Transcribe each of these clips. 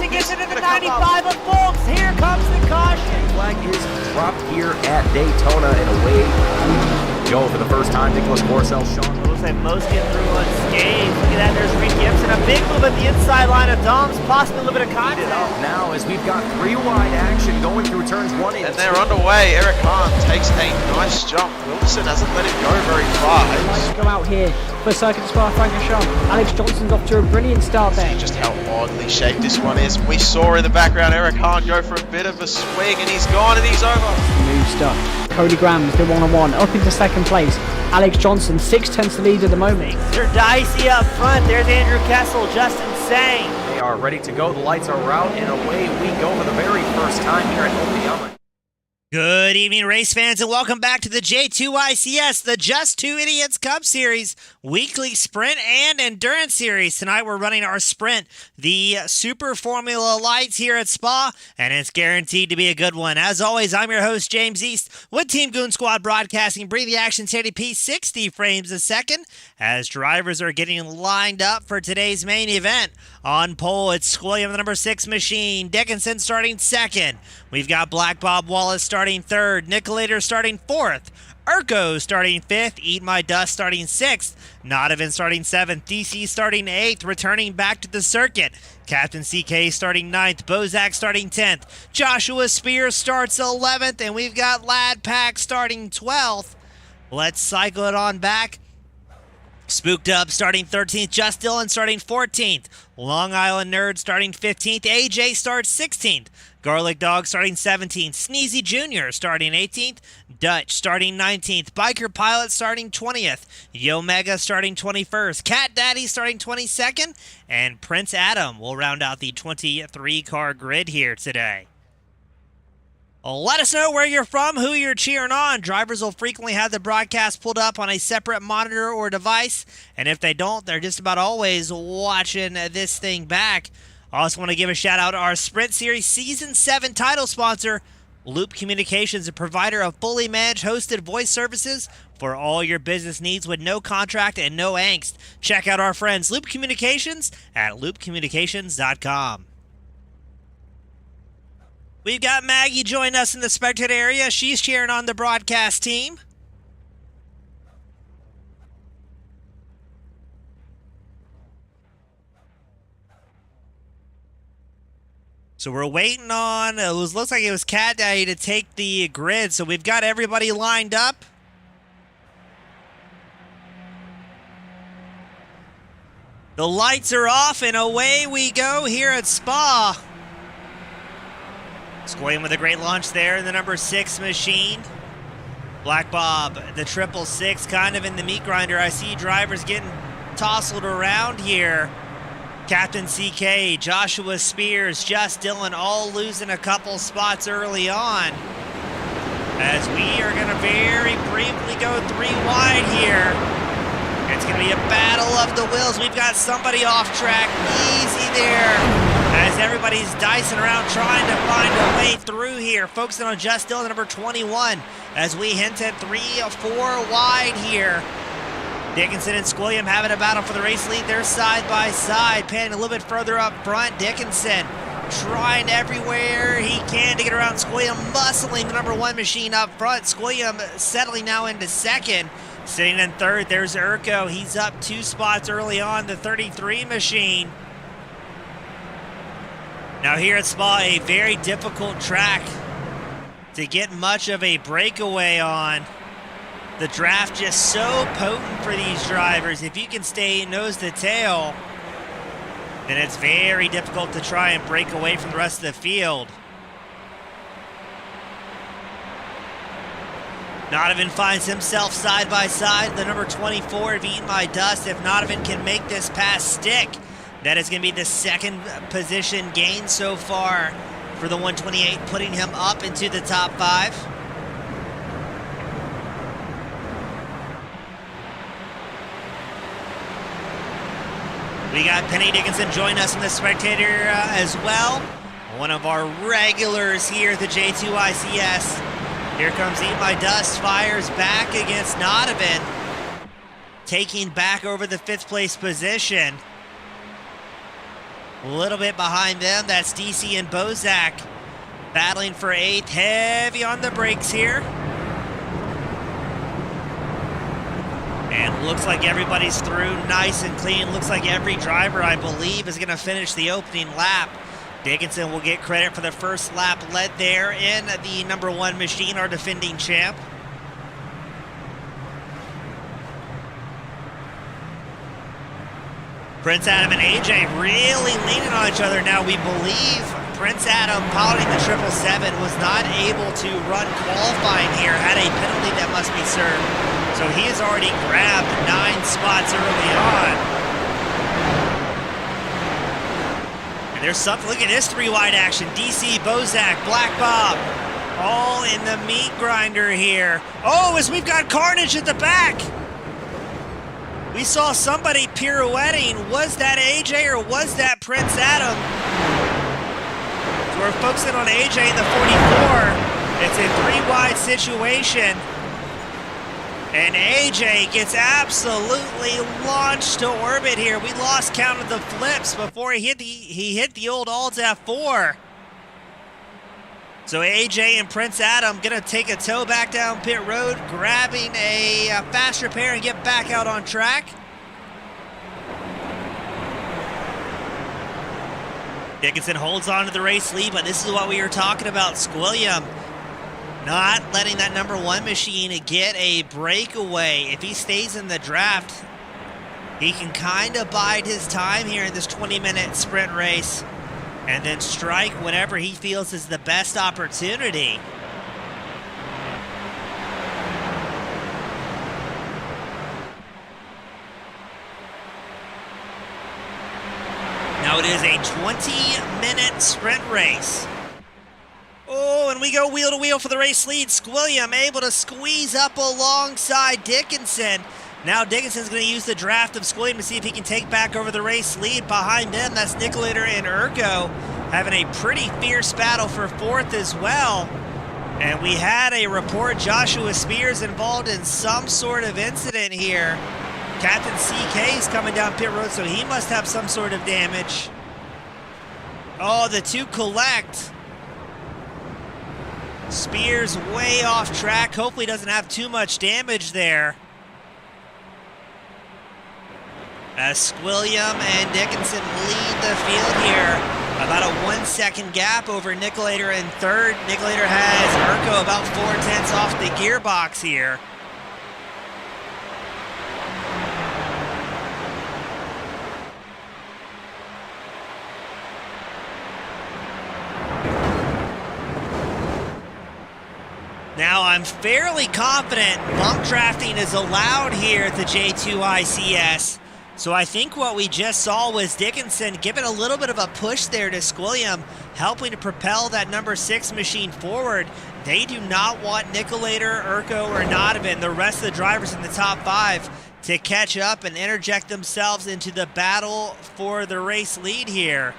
Dixon gets into the 95 of Folks. Here comes the caution. Flag is dropped here at Daytona, and away we go for the first time. Nicholas Morcel, Sean. Looks like most get through unscathed. Look at that, there's Reed Gibson. A big move at the inside line of Doms, possibly a little bit of contact. Now, as we've got three wide action going through turns 1 and 2. And they're underway. Eric Hahn takes a nice jump. Wilson hasn't let him go very far. Go out here for Circuit Spa Francorchamps. Alex Johnson's off to a brilliant start there. Just how oddly shaped this one is. We saw in the background Eric Hahn go for a bit of a swing, and he's gone and he's over. New stuff. Cody Graham's the one-on-one up into second place. Alex Johnson 6/10 lead at the moment. They're dicey up front. There's Andrew Kessel, Justin Sang. They are ready to go. The lights are out, and away we go for the very first time here at Oklahoma. Good evening, race fans, and welcome back to the J2ICS, the Just Two Idiots Cup Series, weekly sprint and endurance series. Tonight we're running our sprint, the Super Formula Lights here at Spa, and it's guaranteed to be a good one. As always, I'm your host, James East, with Team Goon Squad Broadcasting, bringing the action 1080p 60 frames a second, as drivers are getting lined up for today's main event. On pole, it's Squilliam, the number 6 machine, Dickinson starting second. We've got Black Bob Wallace starting third, Nicolator starting fourth, Urko starting fifth, Eat My Dust starting sixth, Nodovan starting seventh, DC starting eighth, returning back to the circuit, Captain CK starting ninth, Bozak starting 10th, Joshua Spears starts 11th, and we've got Lad Pack starting 12th. Let's cycle it on back. Spooked Up starting 13th, Just Dylan starting 14th, Long Island Nerd starting 15th, AJ starts 16th, Garlic Dog starting 17th, Sneezy Jr. starting 18th, Dutch starting 19th, Biker Pilot starting 20th, Yo Mega starting 21st, Cat Daddy starting 22nd, and Prince Adam will round out the 23-car grid here today. Let us know where you're from, who you're cheering on. Drivers will frequently have the broadcast pulled up on a separate monitor or device, and if they don't, they're just about always watching this thing back. I also want to give a shout out to our Sprint Series Season 7 title sponsor, Loop Communications, a provider of fully managed hosted voice services for all your business needs with no contract and no angst. Check out our friends Loop Communications at loopcommunications.com. We've got Maggie join us in the spectator area. She's cheering on the broadcast team. So we're waiting on, looks like it was Cat Daddy to take the grid. So we've got everybody lined up. The lights are off and away we go here at Spa. Squilliam with a great launch there in the number 6 machine. Black Bob, the 666, kind of in the meat grinder. I see drivers getting tousled around here. Captain CK, Joshua Spears, Just Dylan, all losing a couple spots early on. As we are going to very briefly go 3 wide here. It's going to be a battle of the wheels. We've got somebody off track. Easy there. As everybody's dicing around trying to find a way through here. Focusing on Just Dylan, number 21. As we hint at 3 or 4 wide here. Dickinson and Squilliam having a battle for the race lead. They're side by side. Panning a little bit further up front. Dickinson trying everywhere he can to get around Squilliam. Muscling the number 1 machine up front. Squilliam settling now into second. Sitting in third, there's Urko. He's up 2 spots early on, the 33 machine. Now here at Spa, a very difficult track to get much of a breakaway on. The draft just so potent for these drivers. If you can stay nose to tail, then it's very difficult to try and break away from the rest of the field. Nodovan finds himself side by side. The number 24 of Eat My Dust. If Nodovan can make this pass stick, that is going to be the 2nd position gain so far for the 128, putting him up into the top 5. We got Penny Dickinson join us in the spectator as well. One of our regulars here at the J2ICS. Here comes Eat My Dust, fires back against Nodovan, taking back over the 5th place position. A little bit behind them, that's DC and Bozak battling for 8th. Heavy on the brakes here. And looks like everybody's through nice and clean. Looks like every driver, I believe, is going to finish the opening lap. Dickinson will get credit for the first lap led there in the number 1 machine, our defending champ. Prince Adam and AJ really leaning on each other now. We believe Prince Adam, piloting the 777, was not able to run qualifying here, had a penalty that must be served. So he has already grabbed 9 spots early on. And there's something, look at this 3-wide action. DC, Bozak, Black Bob, all in the meat grinder here. Oh, as we've got carnage at the back. We saw somebody pirouetting. Was that AJ or was that Prince Adam? So we're focusing on AJ in the 44. It's a 3-wide situation. And AJ gets absolutely launched to orbit here. We lost count of the flips before he hit the old Alt F4. So AJ and Prince Adam gonna take a tow back down pit road, grabbing a fast repair and get back out on track. Dickinson holds on to the race lead, but this is what we were talking about. Squilliam not letting that number 1 machine get a breakaway. If he stays in the draft, he can kind of bide his time here in this 20-minute sprint race and then strike whenever he feels is the best opportunity. Now it is a 20-minute sprint race. Oh, and we go wheel to wheel for the race lead. Squilliam able to squeeze up alongside Dickinson. Now Dickinson's going to use the draft of Squilliam to see if he can take back over the race lead. Behind them, that's Nicolator and Urko having a pretty fierce battle for 4th as well. And we had a report Joshua Spears involved in some sort of incident here. Captain CK is coming down pit road, so he must have some sort of damage. Oh, the 2 collect. Spears way off track. Hopefully doesn't have too much damage there. As Squilliam and Dickinson lead the field here. About a 1-second gap over Nicolator in 3rd. Nicolator has Urko about 4/10 off the gearbox here. Now, I'm fairly confident bump drafting is allowed here at the J2ICS. So I think what we just saw was Dickinson giving a little bit of a push there to Squilliam, helping to propel that number 6 machine forward. They do not want Nicolator, Urko, or Nodovan, the rest of the drivers in the top 5, to catch up and interject themselves into the battle for the race lead here.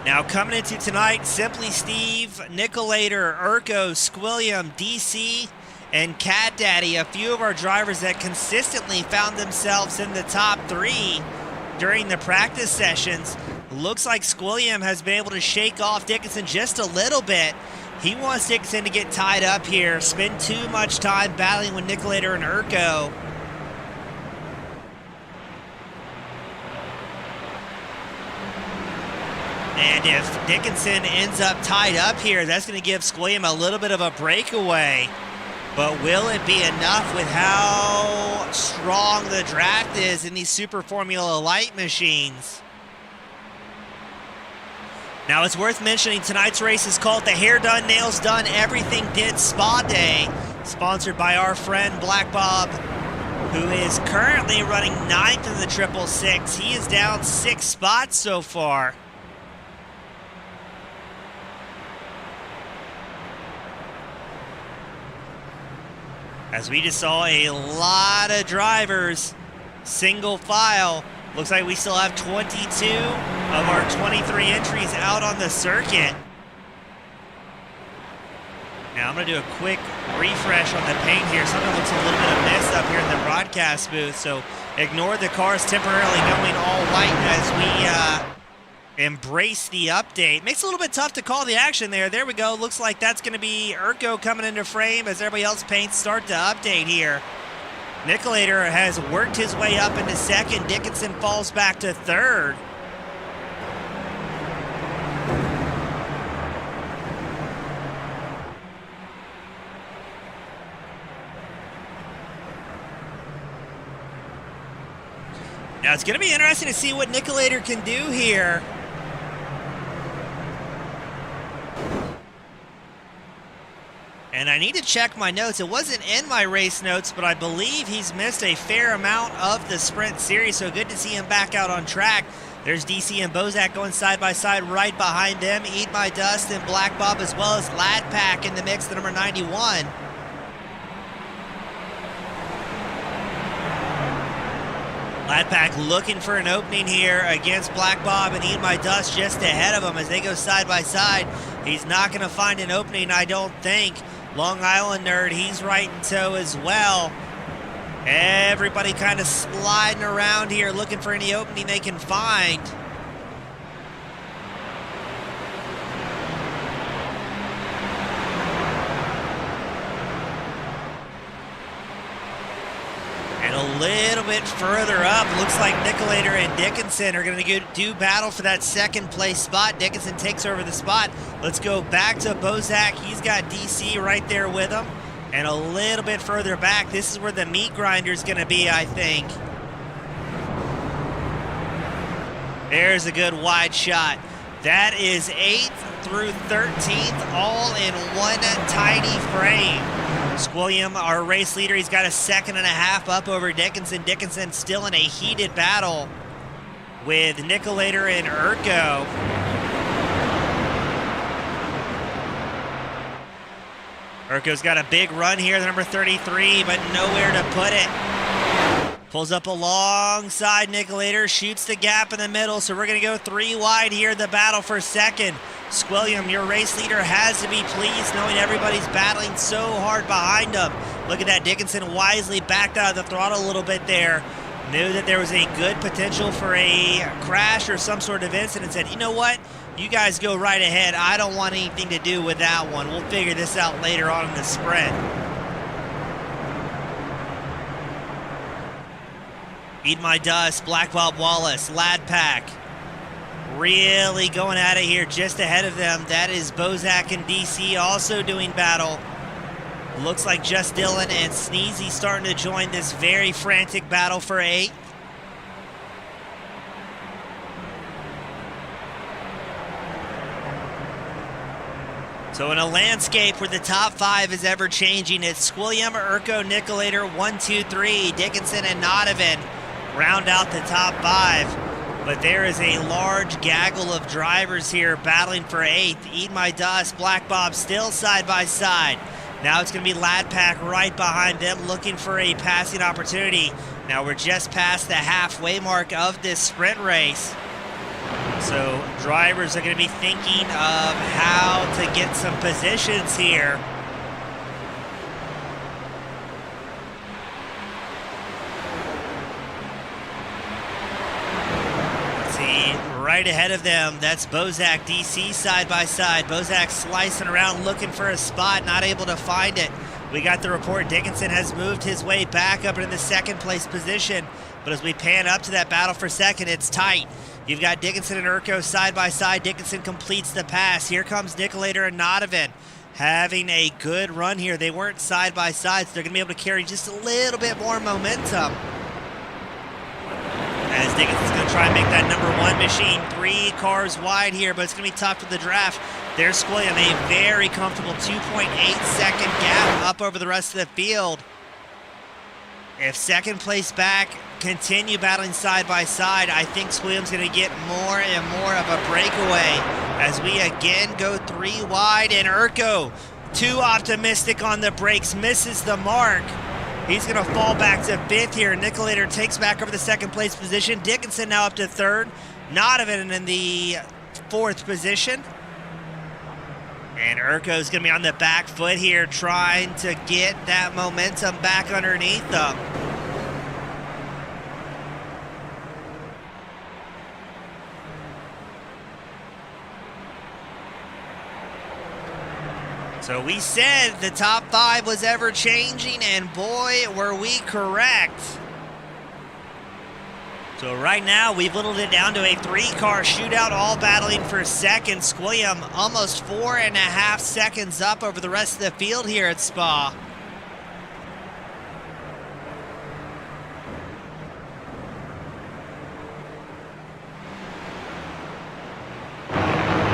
Now coming into tonight, Simply Steve, Nicolator, Urko, Squilliam, DC, and Cat Daddy, a few of our drivers that consistently found themselves in the top 3 during the practice sessions. Looks like Squilliam has been able to shake off Dickinson just a little bit. He wants Dickinson to get tied up here, spend too much time battling with Nicolator and Urko. And if Dickinson ends up tied up here, that's going to give Squilliam a little bit of a breakaway. But will it be enough with how strong the draft is in these Super Formula Light machines? Now, it's worth mentioning tonight's race is called the Hair Done, Nails Done, Everything Did Spa Day, sponsored by our friend Black Bob, who is currently running 9th in the 666. He is down 6 spots so far. As we just saw a lot of drivers, single file. Looks like we still have 22 of our 23 entries out on the circuit. Now I'm going to do a quick refresh on the paint here. Something looks a little bit amiss up here in the broadcast booth, so ignore the cars temporarily going all white as we embrace the update. Makes it a little bit tough to call the action there. There we go. Looks like that's going to be Urko coming into frame as everybody else paints start to update here. Nicolator has worked his way up into second. Dickinson falls back to third. Now it's going to be interesting to see what Nicolator can do here. And I need to check my notes. It wasn't in my race notes, but I believe he's missed a fair amount of the sprint series, so good to see him back out on track. There's DC and Bozak going side by side right behind them. Eat My Dust and Black Bob, as well as Lad Pack in the mix, the number 91. Lad Pack looking for an opening here against Black Bob and Eat My Dust just ahead of him as they go side by side. He's not going to find an opening, I don't think. Long Island Nerd, he's right in tow as well. Everybody kind of sliding around here looking for any opening they can find. And a little bit further up, looks like Nicolator and Dickinson are going to do battle for that second place spot. Dickinson takes over the spot. Let's go back to Bozak. He's got DC right there with him. And a little bit further back, this is where the meat grinder is going to be, I think. There's a good wide shot. That is 8th through 13th, all in one tiny frame. Squilliam, our race leader, he's got a 2.5 seconds up over Dickinson. Dickinson still in a heated battle with Nicolator and Urko. Urko's got a big run here, the number 33, but nowhere to put it. Pulls up alongside Nicolator, shoots the gap in the middle, so we're going to go 3 wide here, the battle for second. Squilliam, your race leader, has to be pleased knowing everybody's battling so hard behind him. Look at that, Dickinson wisely backed out of the throttle a little bit there. Knew that there was a good potential for a crash or some sort of incident. Said, you know what? You guys go right ahead. I don't want anything to do with that one. We'll figure this out later on in the sprint. Eat My Dust, Black Bob Wallace, Lad Pack. Really going at it here just ahead of them. That is Bozak and DC also doing battle. Looks like Just Dylan and Sneezy starting to join this very frantic battle for 8th. So in a landscape where the top 5 is ever changing, it's Squilliam, Urko, Nicolator, 1, 2, 3, Dickinson, and Nodovan round out the top 5. But there is a large gaggle of drivers here battling for 8th. Eat My Dust, Black Bob still side by side. Now it's going to be Lad Pack right behind them looking for a passing opportunity. Now we're just past the halfway mark of this sprint race. So drivers are going to be thinking of how to get some positions here. Right ahead of them, that's Bozak, DC side by side. Bozak slicing around looking for a spot, not able to find it. We got the report Dickinson has moved his way back up into the second place position. But as we pan up to that battle for second, it's tight. You've got Dickinson and Urko side by side. Dickinson completes the pass. Here comes Nicolator and Nodovan having a good run here. They weren't side by side, so they're going to be able to carry just a little bit more momentum. As Dickinson's going to try and make that number 1 machine 3 cars wide here, but it's going to be tough with the draft. There's Squilliam, a very comfortable 2.8-second gap up over the rest of the field. If second place back continue battling side by side, I think Squilliam's going to get more and more of a breakaway as we again go 3 wide, and Urko, too optimistic on the brakes, misses the mark. He's going to fall back to 5th here. Nicolator takes back over the second place position. Dickinson now up to 3rd. Nodovan in the 4th position. And Urko's going to be on the back foot here, trying to get that momentum back underneath them. So we said the top 5 was ever changing, and boy, were we correct. So right now, we've whittled it down to a 3-car shootout, all battling for second. Squilliam almost 4.5 seconds up over the rest of the field here at Spa.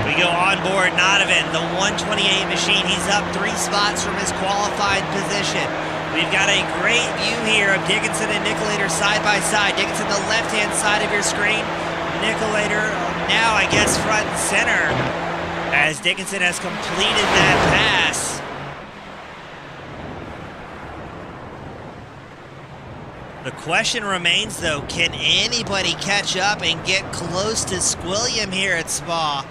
We go on board Nodovan, the 128 machine. He's up 3 spots from his qualified position. We've got a great view here of Dickinson and Nicolator side by side. Dickinson, the left-hand side of your screen. Nicolator now, I guess, front and center as Dickinson has completed that pass. The question remains, though, can anybody catch up and get close to Squilliam here at Spa?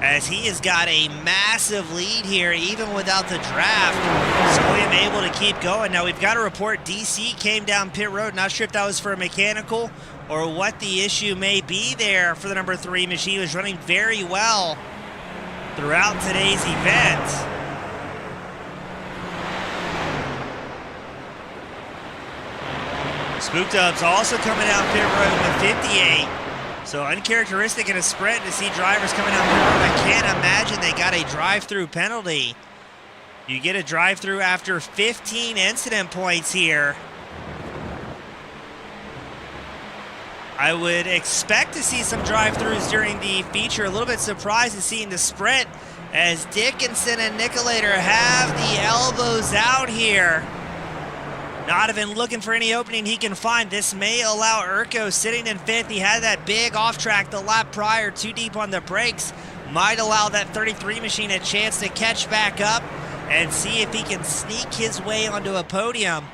As he has got a massive lead here, even without the draft. Squilliam able to keep going. Now, we've got a report DC came down pit road. Not sure if that was for a mechanical or what the issue may be there for the number 3 machine. He was running very well throughout today's event. Spooked Up's also coming down pit road with 58. So uncharacteristic in a sprint to see drivers coming out pit road. I can't imagine they got a drive-through penalty. You get a drive-through after 15 incident points here. I would expect to see some drive-throughs during the feature. A little bit surprised to see in the sprint as Dickinson and Nicolator have the elbows out here. Not even looking for any opening he can find. This may allow Urko sitting in 5th. He had that big off track the lap prior, too deep on the brakes. Might allow that 33 machine a chance to catch back up and see if he can sneak his way onto a podium.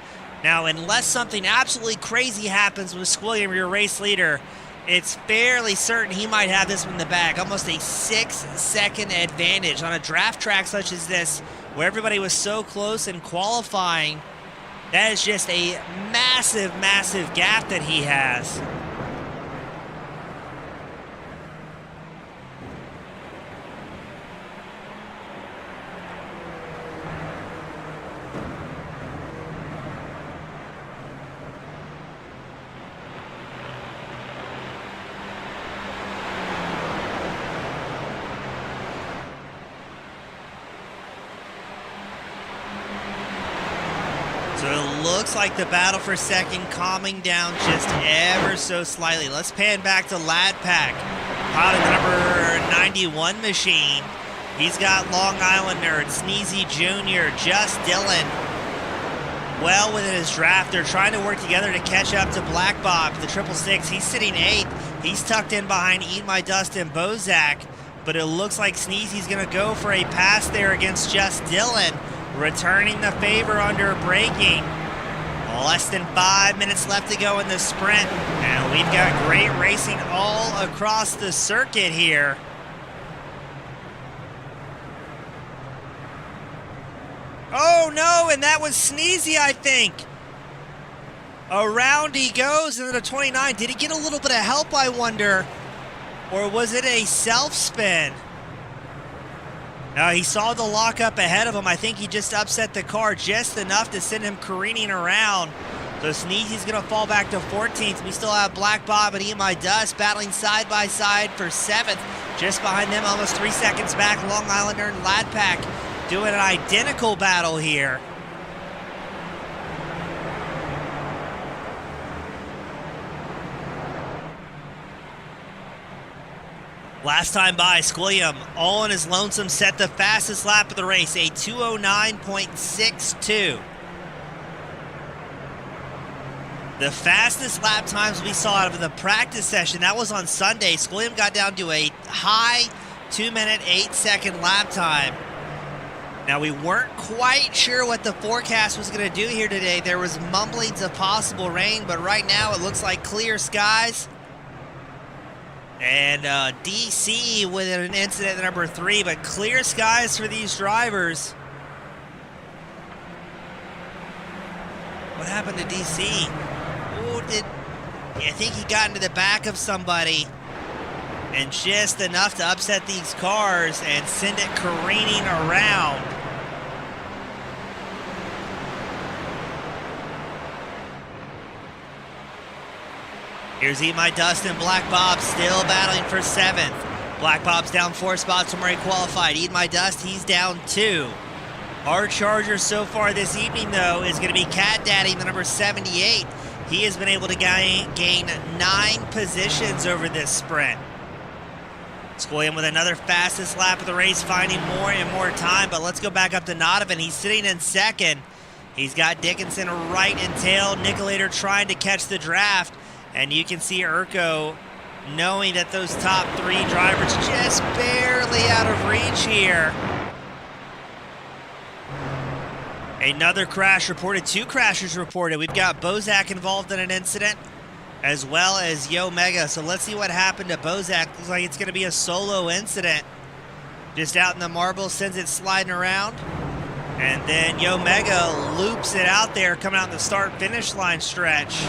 Now, unless something absolutely crazy happens with Squilliam, your race leader, it's fairly certain he might have this one in the bag. Almost a 6-second advantage on a draft track such as this, where everybody was so close in qualifying. That is just a massive, massive gap that he has. So it looks like the battle for second calming down just ever so slightly. Let's pan back to Lad Pack. Pilot the number 91 machine. He's got Long Island Nerd, Sneezy Jr., Just Dylan. Well within his draft. They're trying to work together to catch up to Black Bob, the 666. He's sitting 8th. He's tucked in behind Eat My Dust and Bozak. But it looks like Sneezy's going to go for a pass there against Just Dylan. Returning the favor under braking. Less than 5 minutes left to go in the sprint. And we've got great racing all across the circuit here. Oh no, and that was Sneezy, I think. Around he goes into the 29. Did he get a little bit of help, I wonder? Or was it a self-spin? No, he saw the lockup ahead of him. I think he just upset the car just enough to send him careening around. So Sneezy's going to fall back to 14th. We still have Black Bob and Eat My Dust battling side by side for 7th. Just behind them, almost 3 seconds back, Long Islander and Lad Pack doing an identical battle here. Last time by, Squilliam, all on his lonesome, set the fastest lap of the race, a 2:09.62. The fastest lap times we saw out of the practice session, that was on Sunday. Squilliam got down to a high 2-minute, 8-second lap time. Now, we weren't quite sure what the forecast was going to do here today. There was mumblings of possible rain, but right now it looks like clear skies. And DC with an incident at number 3, but clear skies for these drivers. What happened to DC? Oh, I think he got into the back of somebody. And just enough to upset these cars and send it careening around. Here's Eat My Dust and Black Bob still battling for 7th. Black Bob's down 4 spots from where he qualified. Eat My Dust, he's down 2. Our charger so far this evening, though, is going to be Cat Daddy, the number 78. He has been able to gain 9 positions over this sprint. Squilliam with another fastest lap of the race, finding more and more time, but let's go back up to Nodovan. He's sitting in 2nd. He's got Dickinson right in tail. Nicolator trying to catch the draft, and you can see Urko knowing that those top 3 drivers just barely out of reach here. Another crash reported, 2 crashes reported. We've got Bozak involved in an incident, as well as Yo Mega. So let's see what happened to Bozak. Looks like it's going to be a solo incident. Just out in the marble, sends it sliding around. And then Yo Mega loops it out there, coming out in the start-finish line stretch.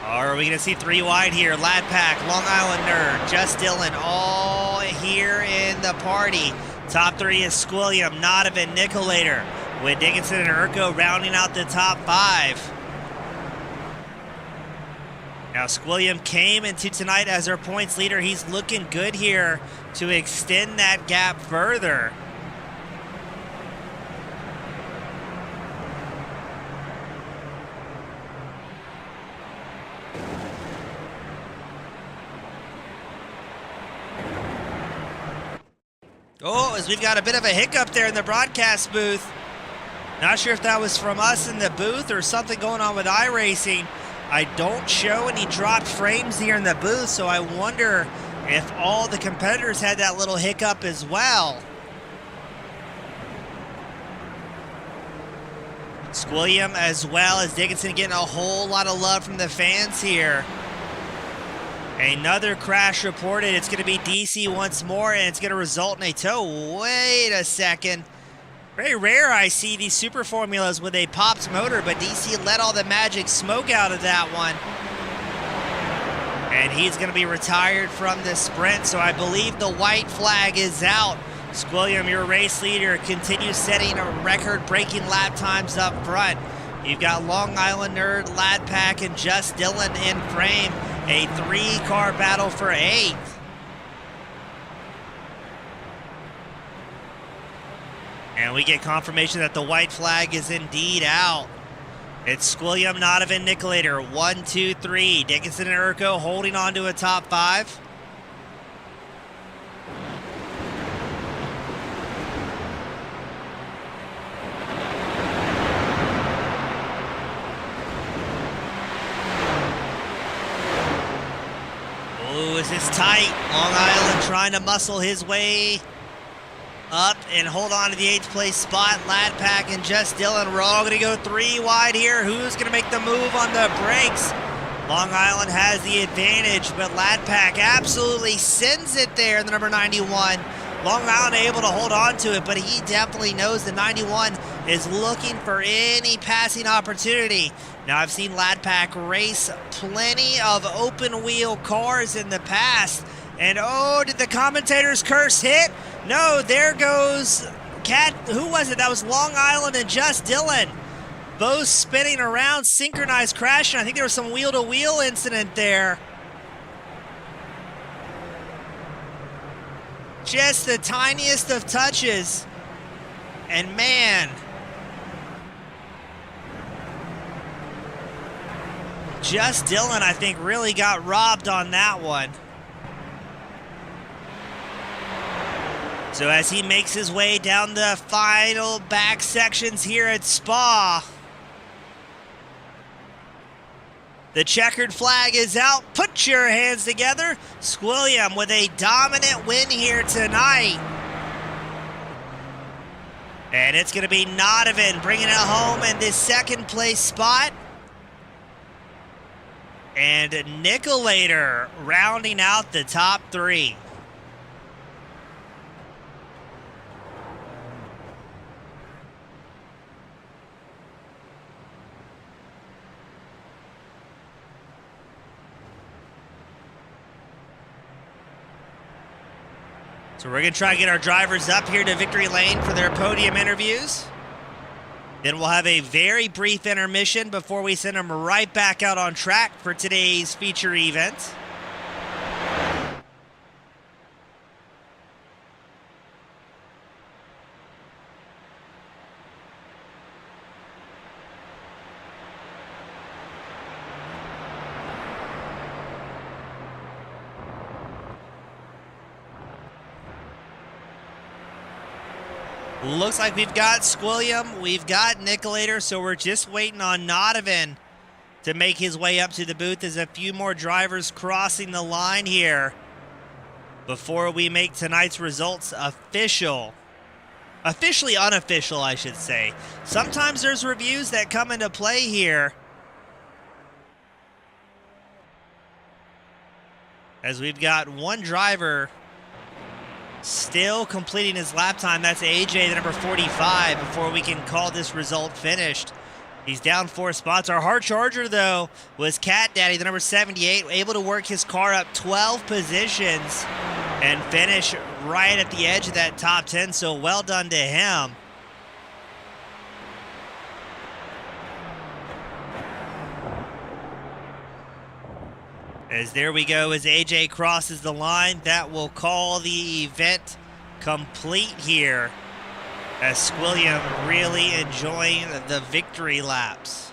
Or are we going to see 3 wide here? Lad Pack, Long Island Nerd, Just Dylan, all here in the party. Top 3 is Squilliam, Nodovan, Nicolator, with Dickinson and Urko rounding out the top 5. Now Squilliam came into tonight as our points leader. He's looking good here to extend that gap further. Oh, as we've got a bit of a hiccup there in the broadcast booth. Not sure if that was from us in the booth or something going on with iRacing. I don't show any dropped frames here in the booth, so I wonder if all the competitors had that little hiccup as well. Squilliam as well as Dickinson getting a whole lot of love from the fans here. Another crash reported. It's going to be DC once more, and it's going to result in a tow. Wait a second. Very rare I see these super formulas with a popped motor, but DC let all the magic smoke out of that one. And he's going to be retired from this sprint, so I believe the white flag is out. Squilliam, your race leader, continues setting a record-breaking lap times up front. You've got Long Island Nerd, Lad Pack, and Just Dylan in frame. A 3-car battle for 8th. And we get confirmation that the white flag is indeed out. It's Squilliam, Nodovan, Nicolator. 1, 2, 3. Dickinson and Urko holding on to a top 5. Ooh, is this tight? Long Island trying to muscle his way up and hold on to the 8th place spot. Lad Pack and Just Dylan. We're all going to go 3 wide here. Who's going to make the move on the brakes? Long Island has the advantage, but Lad Pack absolutely sends it there in the number 91. Long Island able to hold on to it, but he definitely knows the 91 is looking for any passing opportunity. Now, I've seen Lad Pack race plenty of open wheel cars in the past. And oh, did the commentator's curse hit? No, there goes who was it? That was Long Island and Just Dylan. Both spinning around, synchronized crashing. I think there was some wheel-to-wheel incident there. Just the tiniest of touches. And man, Just Dylan, I think, really got robbed on that one. So as he makes his way down the final back sections here at Spa, the checkered flag is out. Put your hands together. Squilliam with a dominant win here tonight. And it's going to be Nodovan bringing it home in this 2nd place spot. and Nicolator rounding out the top 3. So we're going to try to get our drivers up here to victory lane for their podium interviews. Then we'll have a very brief intermission before we send them right back out on track for today's feature event. Looks like we've got Squilliam, we've got Nicolator, so we're just waiting on Nodovan to make his way up to the booth. There's a few more drivers crossing the line here before we make tonight's results official. Officially unofficial, I should say. Sometimes there's reviews that come into play here, as we've got one driver still completing his lap time. That's AJ, the number 45, before we can call this result finished. He's down 4 spots. Our hard charger, though, was Cat Daddy, the number 78, able to work his car up 12 positions and finish right at the edge of that top 10, so well done to him. As there we go, as AJ crosses the line, that will call the event complete here, as Squilliam really enjoying the victory laps.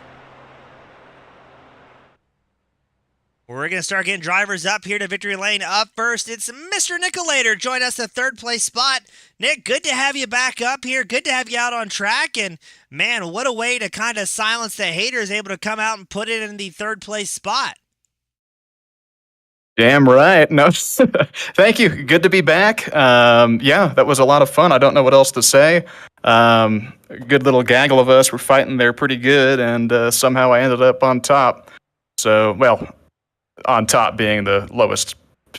We're going to start getting drivers up here to victory lane. Up first, it's Mr. Nicolator. Join us at 3rd place spot. Nick, good to have you back up here. Good to have you out on track. And, man, what a way to kind of silence the haters, able to come out and put it in the 3rd place spot. Damn right. No, thank you. Good to be back. Yeah, that was a lot of fun. I don't know what else to say. A good little gaggle of us were fighting there pretty good, and somehow I ended up on top. So, well, on top being the lowest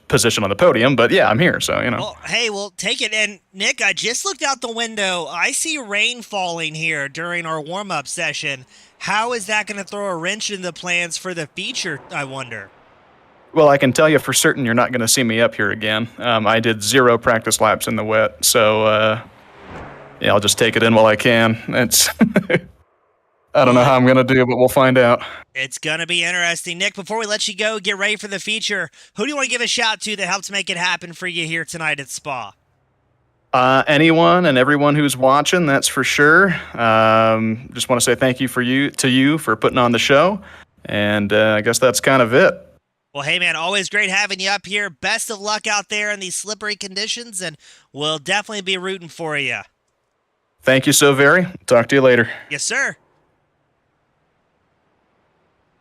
position on the podium, but yeah, I'm here, so, you know. Well, hey, we'll take it. And, Nick, I just looked out the window. I see rain falling here during our warm-up session. How is that going to throw a wrench in the plans for the feature, I wonder? Well, I can tell you for certain you're not going to see me up here again. I did 0 practice laps in the wet, so yeah, I'll just take it in while I can. It's I don't know how I'm going to do, but we'll find out. It's going to be interesting. Nick, before we let you go, get ready for the feature. Who do you want to give a shout to that helps make it happen for you here tonight at Spa? Anyone and everyone who's watching, that's for sure. Just want to say thank you to you for putting on the show, and I guess that's kind of it. Well, hey, man, always great having you up here. Best of luck out there in these slippery conditions, and we'll definitely be rooting for you. Thank you so very. Talk to you later. Yes, sir.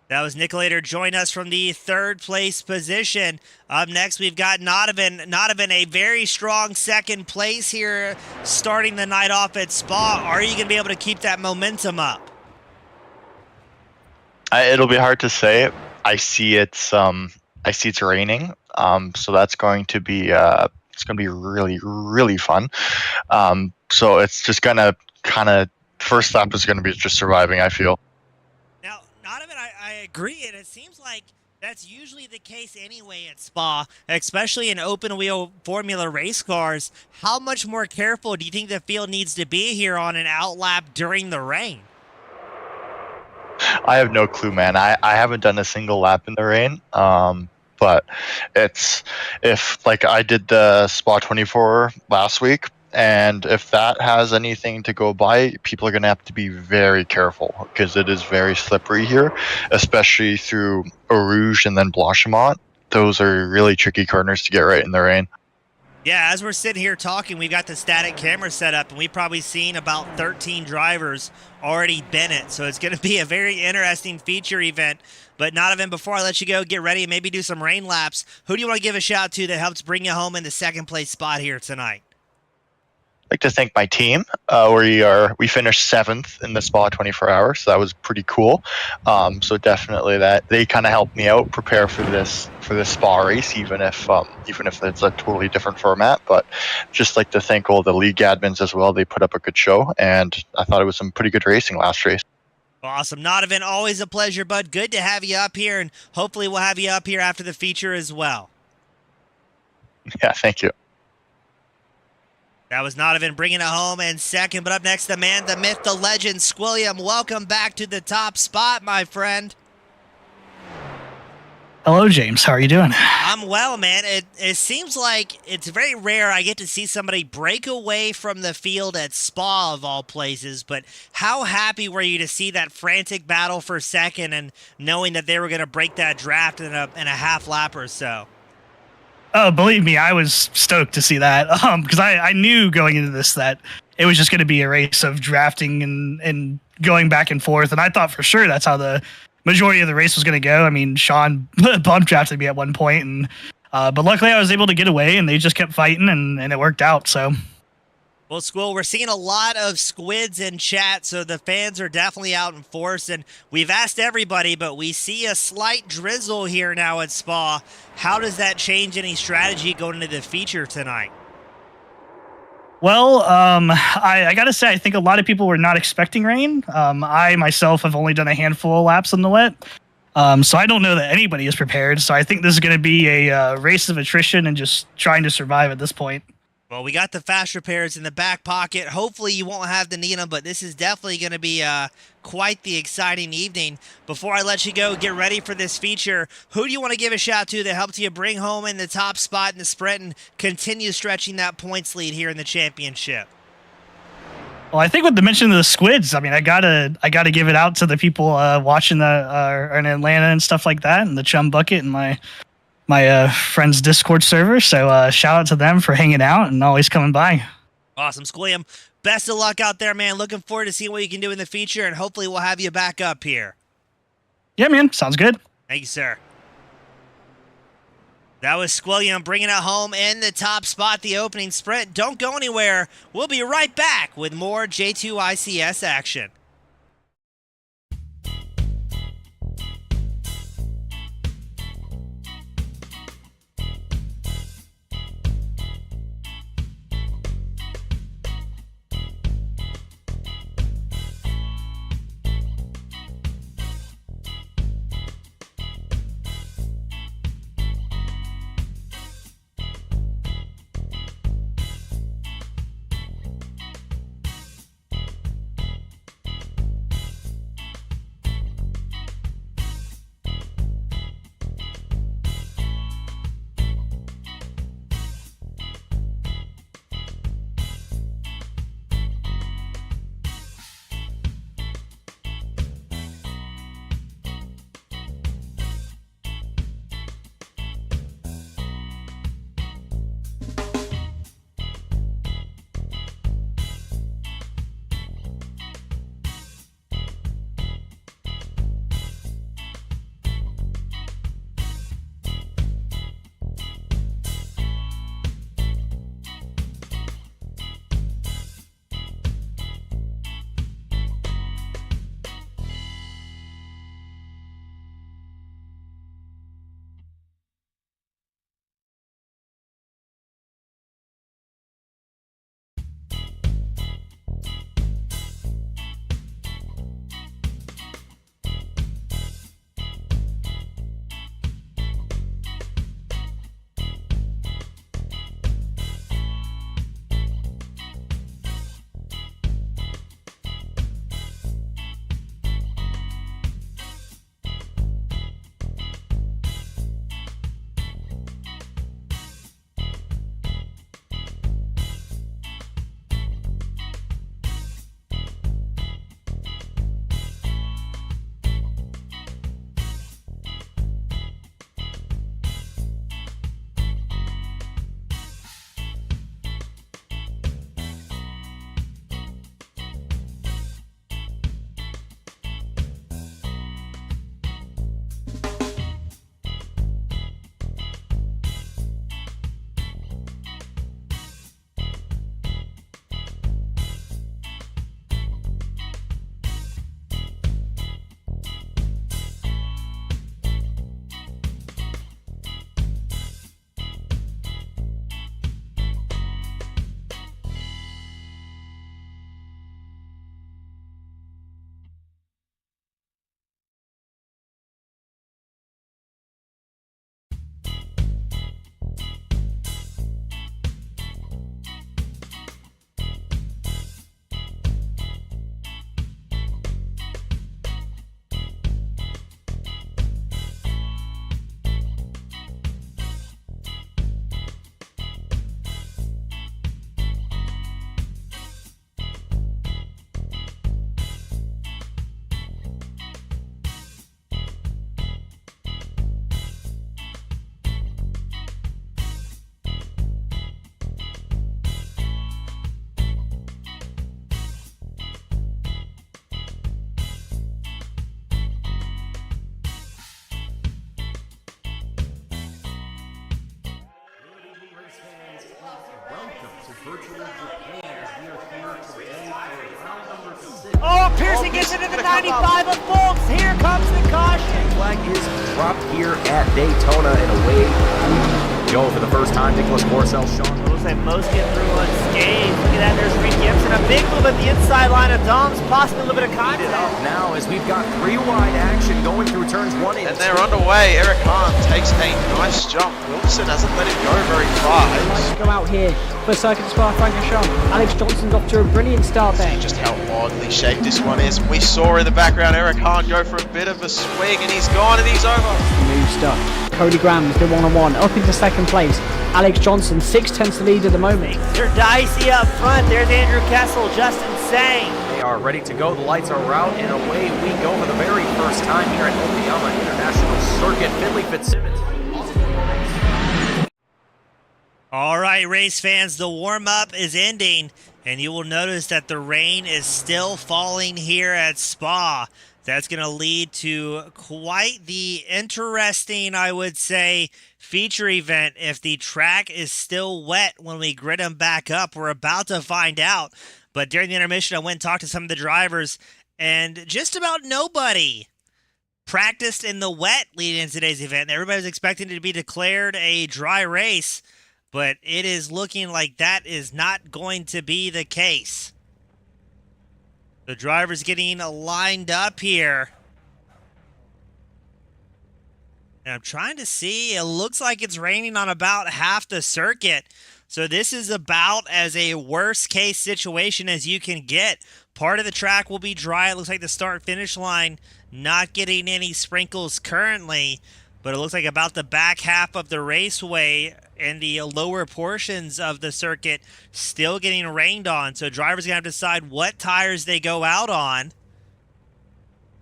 That was Nicolator. Join us from the 3rd place position. Up next, we've got Nodovan. Nodovan, a very strong 2nd place here, starting the night off at Spa. Are you going to be able to keep that momentum up? It'll be hard to say. I see it's raining, so that's going to be really, really fun. So it's just gonna kind of, first stop is gonna be just surviving, I feel. Now, Nodovan, I agree, and it seems like that's usually the case anyway at Spa, especially in open wheel formula race cars. How much more careful do you think the field needs to be here on an outlap during the rain? I have no clue, man. I haven't done a single lap in the rain. But if I did the Spa 24 last week, and if that has anything to go by, people are going to have to be very careful because it is very slippery here, especially through Eau Rouge and then Blanchimont. Those are really tricky corners to get right in the rain. Yeah, as we're sitting here talking, we've got the static camera set up, and we've probably seen about 13 drivers already been it. So it's going to be a very interesting feature event. But Nodovan, before I let you go, get ready and maybe do some rain laps. Who do you want to give a shout to that helps bring you home in the 2nd place spot here tonight? like to thank my team. We finished 7th in the spa 24 hours, so that was pretty cool. So definitely that they kind of helped me out prepare for this spa race, even if it's a totally different format. But just like to thank all the league admins as well. They put up a good show, and I thought it was some pretty good racing last race. Awesome. Nodovan, always a pleasure, bud. Good to have you up here, and hopefully we'll have you up here after the feature as well. Yeah, thank you. That was Nodovan bringing it home in second, but up next, the man, the myth, the legend, Squilliam. Welcome back to the top spot, my friend. Hello, James. How are you doing? I'm well, man. It seems like it's very rare I get to see somebody break away from the field at Spa, of all places, but how happy were you to see that frantic battle for second and knowing that they were going to break that draft in a half lap or so? Oh, believe me, I was stoked to see that because I knew going into this that it was just going to be a race of drafting and going back and forth, and I thought for sure that's how the majority of the race was going to go. I mean, Sean bump drafted me at one point, and but luckily I was able to get away, and they just kept fighting, and it worked out. So, well, Squill, we're seeing a lot of squids in chat, so the fans are definitely out in force, and we've asked everybody, but we see a slight drizzle here now at Spa. How does that change any strategy going into the feature tonight? well, I got to say, I think a lot of people were not expecting rain. I myself have only done a handful of laps in the wet. So I don't know that anybody is prepared. So I think this is going to be a race of attrition and just trying to survive at this point. Well, we got the fast repairs in the back pocket. Hopefully you won't have to need them, but this is definitely going to be quite the exciting evening. Before I let you go, get ready for this feature. Who do you want to give a shout to that helped you bring home in the top spot in the sprint and continue stretching that points lead here in the championship? Well, I think with the mention of the squids, I mean, I gotta give it out to the people watching in Atlanta and stuff like that, and the Chum Bucket and my friend's Discord server. So shout out to them for hanging out and always coming by. Awesome, Squilliam. Best of luck out there, man. Looking forward to seeing what you can do in the feature, and hopefully we'll have you back up here. Yeah, man. Sounds good. Thank you, sir. That was Squilliam bringing it home in the top spot, the opening sprint. Don't go anywhere. We'll be right back with more J2ICS action. Oh, Pearson gets into the 95 of Folks. Here comes the caution. Flag is dropped here at Daytona, and away we go for the first time. Nicholas Porcel, Sean. Looks like most get through unscathed. Look at that, there's Reed Gibson. A big move at the inside line of Dom's, possibly a little bit of contact. Now, as we've got 3 wide action going through turns 1 and 2. And they're underway. Eric Hahn takes a nice jump. Wilson hasn't let him go very far. Nice to go out here for Circuit Spa-Francorchamps. Alex Johnson's off to a brilliant start there. Just how oddly shaped this one is. We saw in the background Eric Hahn go for a bit of a swing, and he's gone and he's over. New stuff. Cody Graham's the one-on-one up into second place. Alex Johnson 6/10 lead at the moment. J2ICS up front. There's Andrew Kessel, Justin Sang. They are ready to go. The lights are out, and away we go for the very first time here at Oklahoma International Circuit. Finley Fitzsimmons. All right, race fans, the warm-up is ending, and you will notice that the rain is still falling here at Spa. That's going to lead to quite the interesting, I would say, feature event if the track is still wet when we grid them back up. We're about to find out. But during the intermission, I went and talked to some of the drivers, and just about nobody practiced in the wet leading into today's event. Everybody's expecting it to be declared a dry race, but it is looking like that is not going to be the case. The driver's getting lined up here. And I'm trying to see. It looks like it's raining on about half the circuit. So this is about as a worst case situation as you can get. Part of the track will be dry. It looks like the start-finish line not getting any sprinkles currently. But it looks like about the back half of the raceway and the lower portions of the circuit still getting rained on. So drivers are going to have to decide what tires they go out on.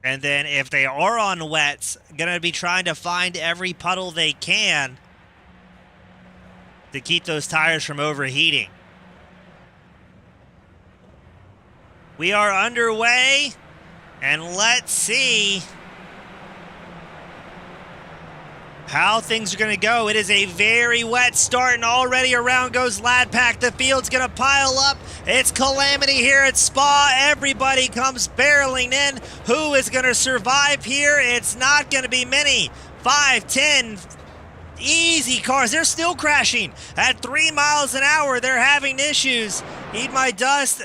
And then if they are on wets, going to be trying to find every puddle they can to keep those tires from overheating. We are underway, and let's see how things are going to go. It is a very wet start, and already around goes Lad Pack. The field's going to pile up. It's calamity here at Spa. Everybody comes barreling in. Who is going to survive here? It's not going to be many. 5, 10, easy cars. They're still crashing. At 3 miles an hour, they're having issues. Eat My Dust,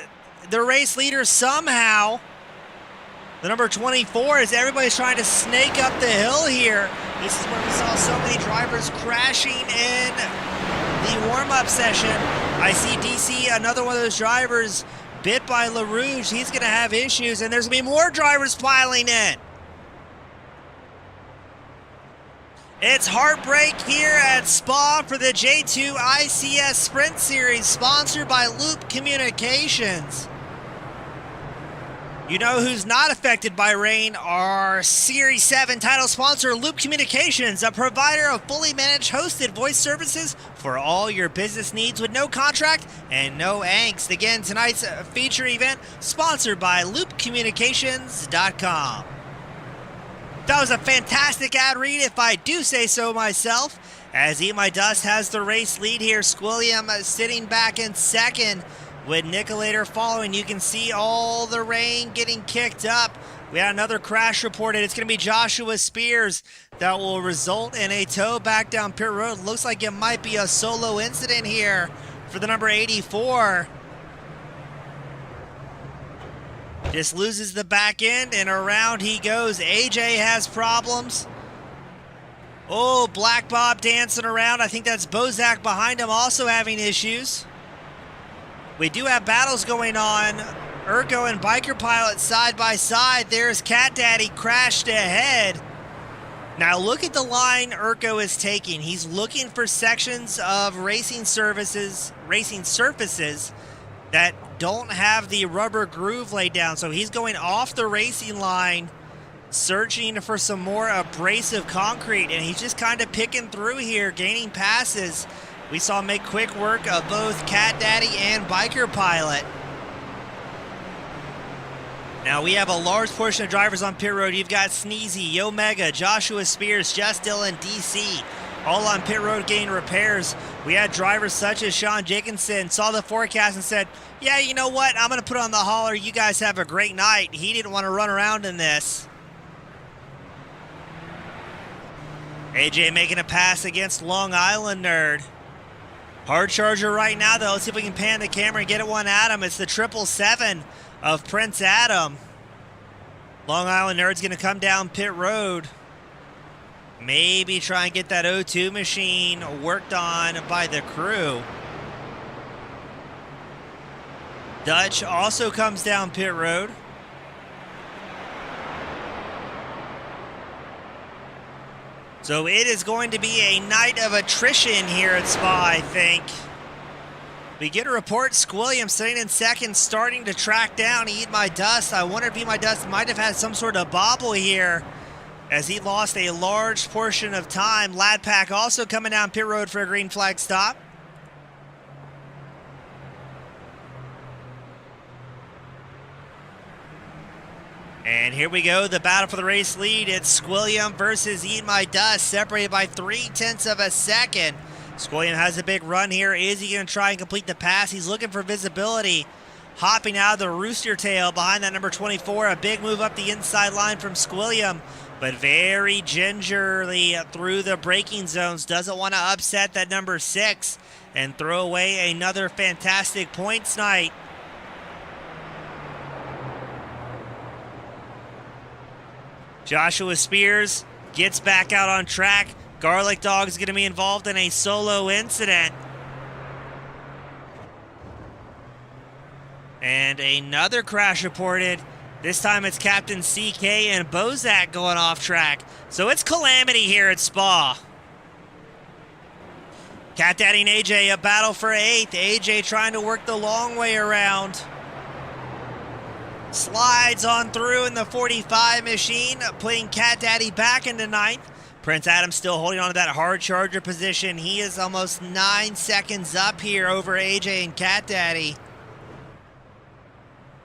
the race leader somehow. The number 24 is everybody's trying to snake up the hill here. This is where we saw so many drivers crashing in the warm-up session. I see DC, another one of those drivers, bit by LaRouge. He's going to have issues, and there's going to be more drivers piling in. It's heartbreak here at Spa for the J2ICS Sprint Series, sponsored by Loop Communications. You know who's not affected by rain? Our Series 7 title sponsor, Loop Communications, a provider of fully managed hosted voice services for all your business needs with no contract and no angst. Again, tonight's feature event sponsored by loopcommunications.com. That was a fantastic ad read, if I do say so myself, as Eat My Dust has the race lead here. Squilliam sitting back in second, with Nicolator following. You can see all the rain getting kicked up. We had another crash reported. It's going to be Joshua Spears that will result in a tow back down pit road. Looks like it might be a solo incident here for the number 84. Just loses the back end, and around he goes. AJ has problems. Oh, Black Bob dancing around. I think that's Bozak behind him also having issues. We do have battles going on. Urko and Biker Pilot side by side. There's Cat Daddy crashed ahead. Now look at the line Urko is taking. He's looking for sections of racing surfaces that don't have the rubber groove laid down. So he's going off the racing line, searching for some more abrasive concrete, and he's just kind of picking through here, gaining passes. We saw him make quick work of both Cat Daddy and Biker Pilot. Now we have a large portion of drivers on pit road. You've got Sneezy, Yo Mega, Joshua Spears, Just Dylan, DC, all on pit road getting repairs. We had drivers such as Sean Jacobson saw the forecast and said, yeah, you know what? I'm going to put on the hauler. You guys have a great night. He didn't want to run around in this. AJ making a pass against Long Island Nerd. Hard charger right now, though. Let's see if we can pan the camera and get it one at him. It's the 777 of Prince Adam. Long Island Nerd's going to come down pit road. Maybe try and get that O2 machine worked on by the crew. Dutch also comes down pit road. So it is going to be a night of attrition here at Spa, I think. We get a report, Squilliam sitting in second, starting to track down Eat My Dust. I wonder if Eat My Dust might have had some sort of bobble here as he lost a large portion of time. Lad Pack also coming down pit road for a green flag stop. And here we go, the battle for the race lead. It's Squilliam versus Eat My Dust, separated by 0.3 of a second. Squilliam has a big run here. Is he going to try and complete the pass? He's looking for visibility. Hopping out of the rooster tail behind that number 24. A big move up the inside line from Squilliam, but very gingerly through the braking zones. Doesn't want to upset that number 6 and throw away another fantastic points night. Joshua Spears gets back out on track. Garlic Dog is going to be involved in a solo incident. And another crash reported. This time it's Captain CK and Bozak going off track. So it's calamity here at Spa. Cat Daddy and AJ, a battle for 8th. AJ trying to work the long way around. Slides on through in the 45 machine, putting Cat Daddy back into 9th. Prince Adam still holding on to that hard charger position. He is almost 9 seconds up here over AJ and Cat Daddy.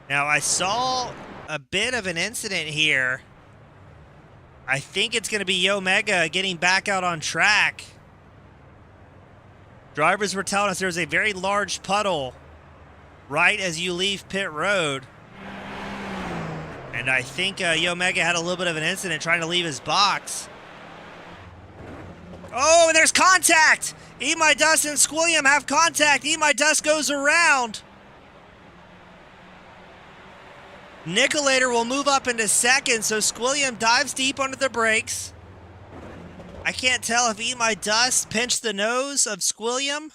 Now, I saw a bit of an incident here. I think it's going to be Yo Mega getting back out on track. Drivers were telling us there's a very large puddle right as you leave pit road. And I think Yo Mega had a little bit of an incident trying to leave his box. Oh, and there's contact! Eat My Dust and Squilliam have contact. Eat My Dust goes around. Nicolator will move up into second, so Squilliam dives deep under the brakes. I can't tell if Eat My Dust pinched the nose of Squilliam.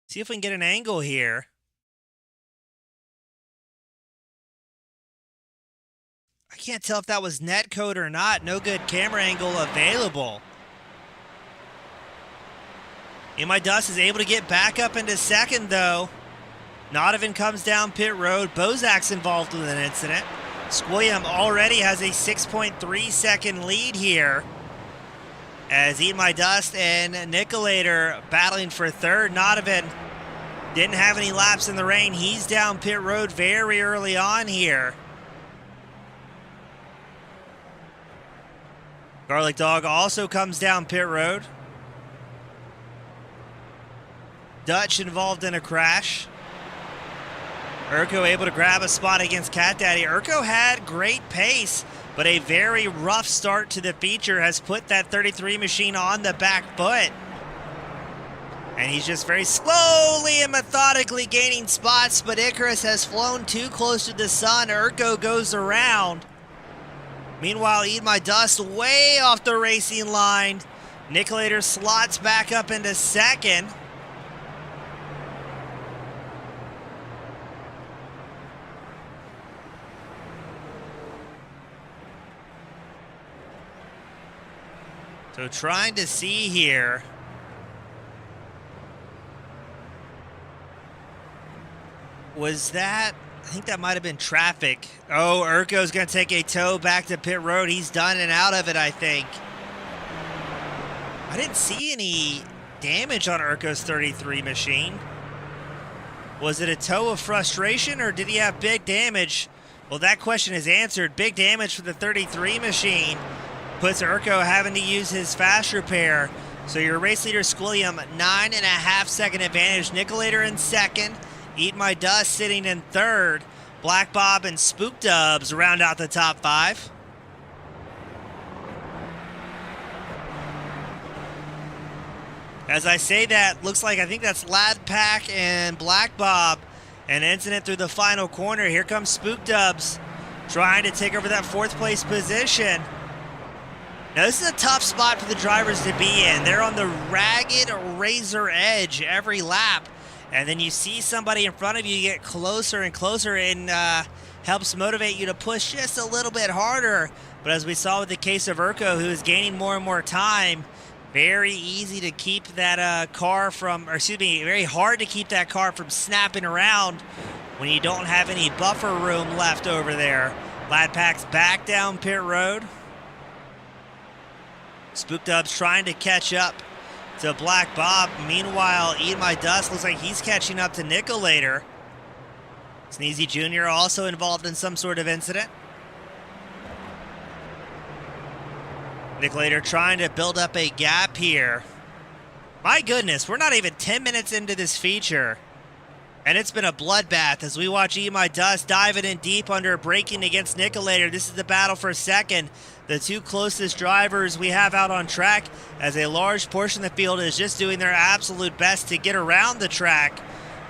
See if we can get an angle here. I can't tell if that was netcode or not. No good camera angle available. Eat My Dust is able to get back up into second, though. Nodovan comes down pit road. Bozak's involved with an incident. Squilliam already has a 6.3 second lead here as Eat My Dust and Nicolator battling for third. Nodovan didn't have any laps in the rain. He's down pit road very early on here. Garlic Dog also comes down pit road. Dutch involved in a crash. Urko able to grab a spot against Cat Daddy. Urko had great pace, but a very rough start to the feature has put that 33 machine on the back foot. And he's just very slowly and methodically gaining spots, but Icarus has flown too close to the sun. Urko goes around. Meanwhile, Eat My Dust way off the racing line. Nicolator slots back up into second. So trying to see here. Was that... I think that might have been traffic. Oh, Urko's going to take a tow back to pit road. He's done and out of it, I think. I didn't see any damage on Urko's 33 machine. Was it a tow of frustration or did he have big damage? Well, that question is answered. Big damage for the 33 machine puts Urko having to use his fast repair. So your race leader, Squilliam, 9.5 second advantage. Nicolator in second. Eat My Dust sitting in third. Black Bob and Spook Dubs round out the top 5. As I say that, looks like I think that's Lad Pack and Black Bob. An incident through the final corner. Here comes Spook Dubs trying to take over that 4th place position. Now this is a tough spot for the drivers to be in. They're on the ragged razor edge every lap. And then you see somebody in front of you get closer and closer, and helps motivate you to push just a little bit harder. But as we saw with the case of Urko, who is gaining more and more time, very easy to keep that car from, or excuse me, very hard to keep that car from snapping around when you don't have any buffer room left over there. Lad Pack's back down pit road. Spook Dubs trying to catch up to Black Bob. Meanwhile, Eat My Dust looks like he's catching up to Nicolator. Sneezy Jr. also involved in some sort of incident. Nicolator trying to build up a gap here. My goodness, we're not even 10 minutes into this feature, and it's been a bloodbath as we watch Eat My Dust diving in deep under braking against Nicolator. This is the battle for second. The 2 closest drivers we have out on track, as a large portion of the field is just doing their absolute best to get around the track.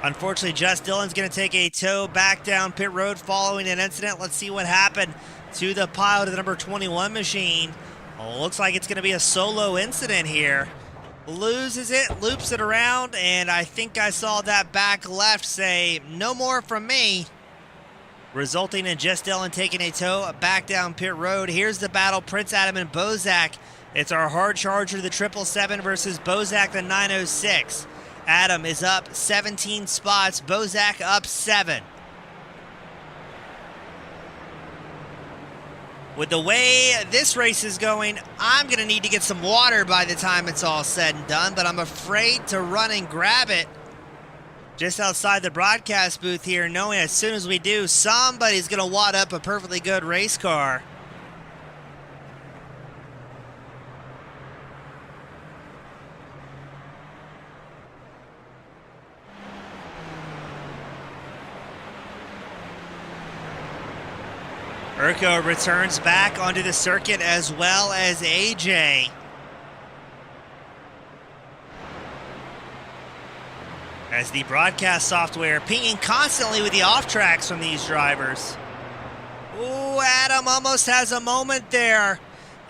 Unfortunately, Just Dylan's going to take a tow back down pit road following an incident. Let's see what happened to the pilot of the number 21 machine. Looks like it's going to be a solo incident here. Loses it, loops it around, and I think I saw that back left say, "No more from me," resulting in Just Dylan taking a tow back down pit road. Here's the battle, Prince Adam and Bozak. It's our hard charger, the 777 versus Bozak, the 906. Adam is up 17 spots, Bozak up 7. With the way this race is going, I'm going to need to get some water by the time it's all said and done, but I'm afraid to run and grab it just outside the broadcast booth here, knowing as soon as we do, somebody's going to wad up a perfectly good race car. Urko returns back onto the circuit as well as AJ. As the broadcast software pinging constantly with the off tracks from these drivers. Ooh, Adam almost has a moment there.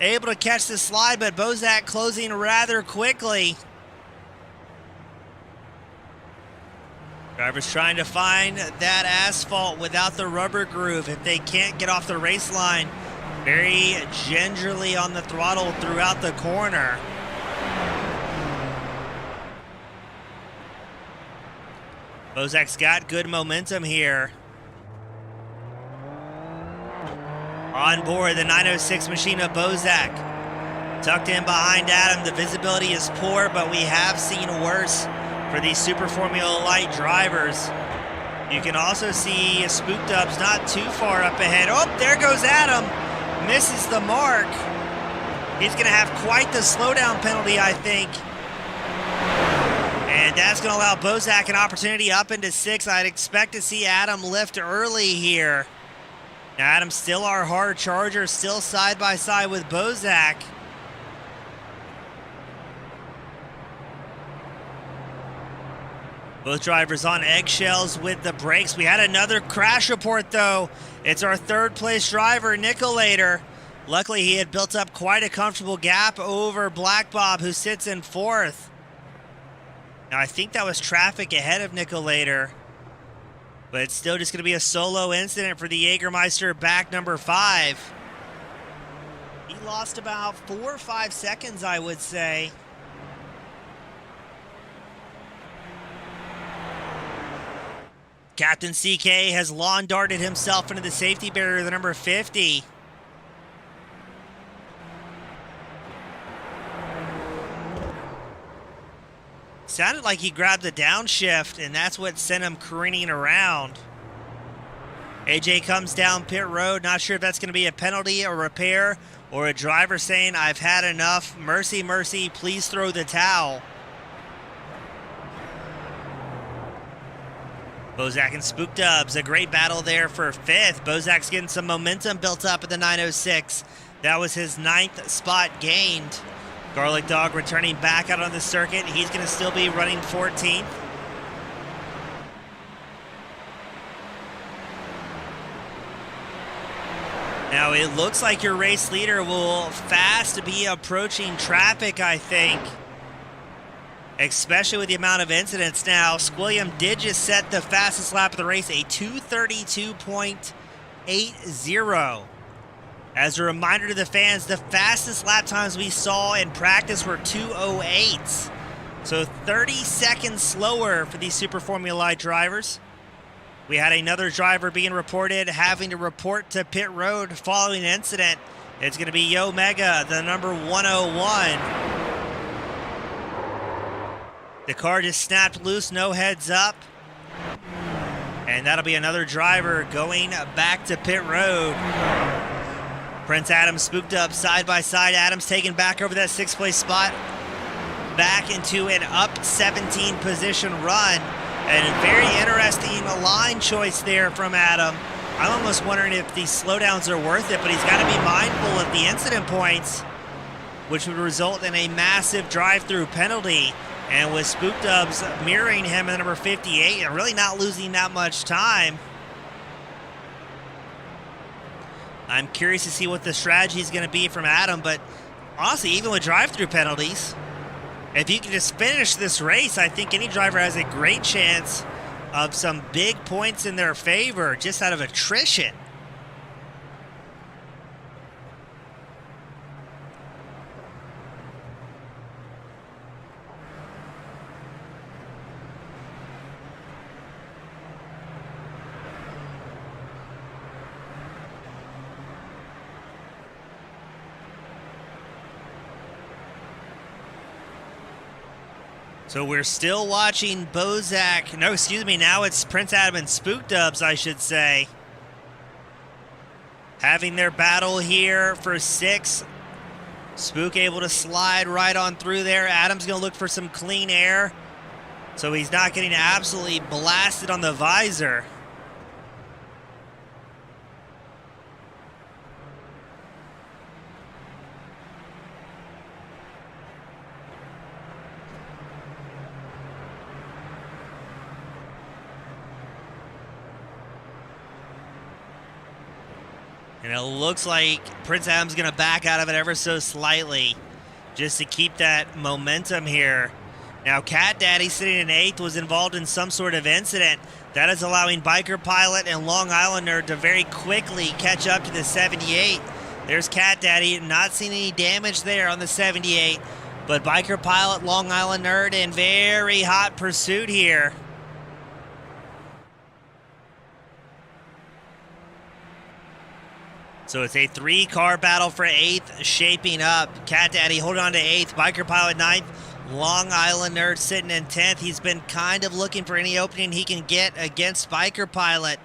Able to catch the slide, but Bozak closing rather quickly. Drivers trying to find that asphalt without the rubber groove. If they can't get off the race line, very gingerly on the throttle throughout the corner. Bozak's got good momentum here. On board the 906 machine of Bozak. Tucked in behind Adam, the visibility is poor, but we have seen worse for these Super Formula Light drivers. You can also see Spook Dubs not too far up ahead. Oh, there goes Adam. Misses the mark. He's going to have quite the slowdown penalty, I think. And that's going to allow Bozak an opportunity up into 6th. I'd expect to see Adam lift early here. Now, Adam's still our hard charger, still side by side with Bozak. Both drivers on eggshells with the brakes. We had another crash report, though. It's our 3rd place driver, Nicolator. Luckily, he had built up quite a comfortable gap over Black Bob, who sits in 4th. Now, I think that was traffic ahead of Nicolator. But it's still just going to be a solo incident for the Jägermeister back number 5. He lost about 4 or 5 seconds, I would say. Captain CK has lawn darted himself into the safety barrier, the number 50. Sounded like he grabbed the downshift, and that's what sent him careening around. AJ comes down pit road. Not sure if that's going to be a penalty, a repair, or a driver saying, I've had enough, mercy, mercy, please throw the towel. Bozak and Spook Dubs, a great battle there for 5th. Bozak's getting some momentum built up at the 906. That was his 9th spot gained. Garlic Dog returning back out on the circuit. He's going to still be running 14th. Now it looks like your race leader will fast be approaching traffic, I think. Especially with the amount of incidents now. Squilliam did just set the fastest lap of the race, a 2:32.80. As a reminder to the fans, the fastest lap times we saw in practice were 2:08. So 30 seconds slower for these Super Formula I drivers. We had another driver being reported having to report to pit road following an incident. It's going to be Yo Mega, the number 101. The car just snapped loose, no heads up. And that'll be another driver going back to pit road. Prince Adams spooked up side by side. Adams taking back over that 6th place spot. Back into an up 17 position run. And a very interesting line choice there from Adam. I'm almost wondering if these slowdowns are worth it, but he's got to be mindful of the incident points, which would result in a massive drive-through penalty. And with Spook Dubs mirroring him at number 58 and really not losing that much time, I'm curious to see what the strategy is going to be from Adam. But honestly, even with drive-through penalties, if you can just finish this race, I think any driver has a great chance of some big points in their favor just out of attrition. So we're still watching Bozak. No, excuse me. Now it's Prince Adam and Spook Dubs, I should say, having their battle here for 6. Spook able to slide right on through there. Adam's going to look for some clean air so he's not getting absolutely blasted on the visor. And it looks like Prince Adam's going to back out of it ever so slightly just to keep that momentum here. Now, Cat Daddy sitting in 8th was involved in some sort of incident. That is allowing Biker Pilot and Long Islander to very quickly catch up to the 78. There's Cat Daddy, not seeing any damage there on the 78. But Biker Pilot, Long Island Nerd in very hot pursuit here. So it's a 3-car battle for 8th shaping up. Cat Daddy holding on to 8th. Biker Pilot 9th. Long Island Nerd sitting in 10th. He's been kind of looking for any opening he can get against Biker Pilot,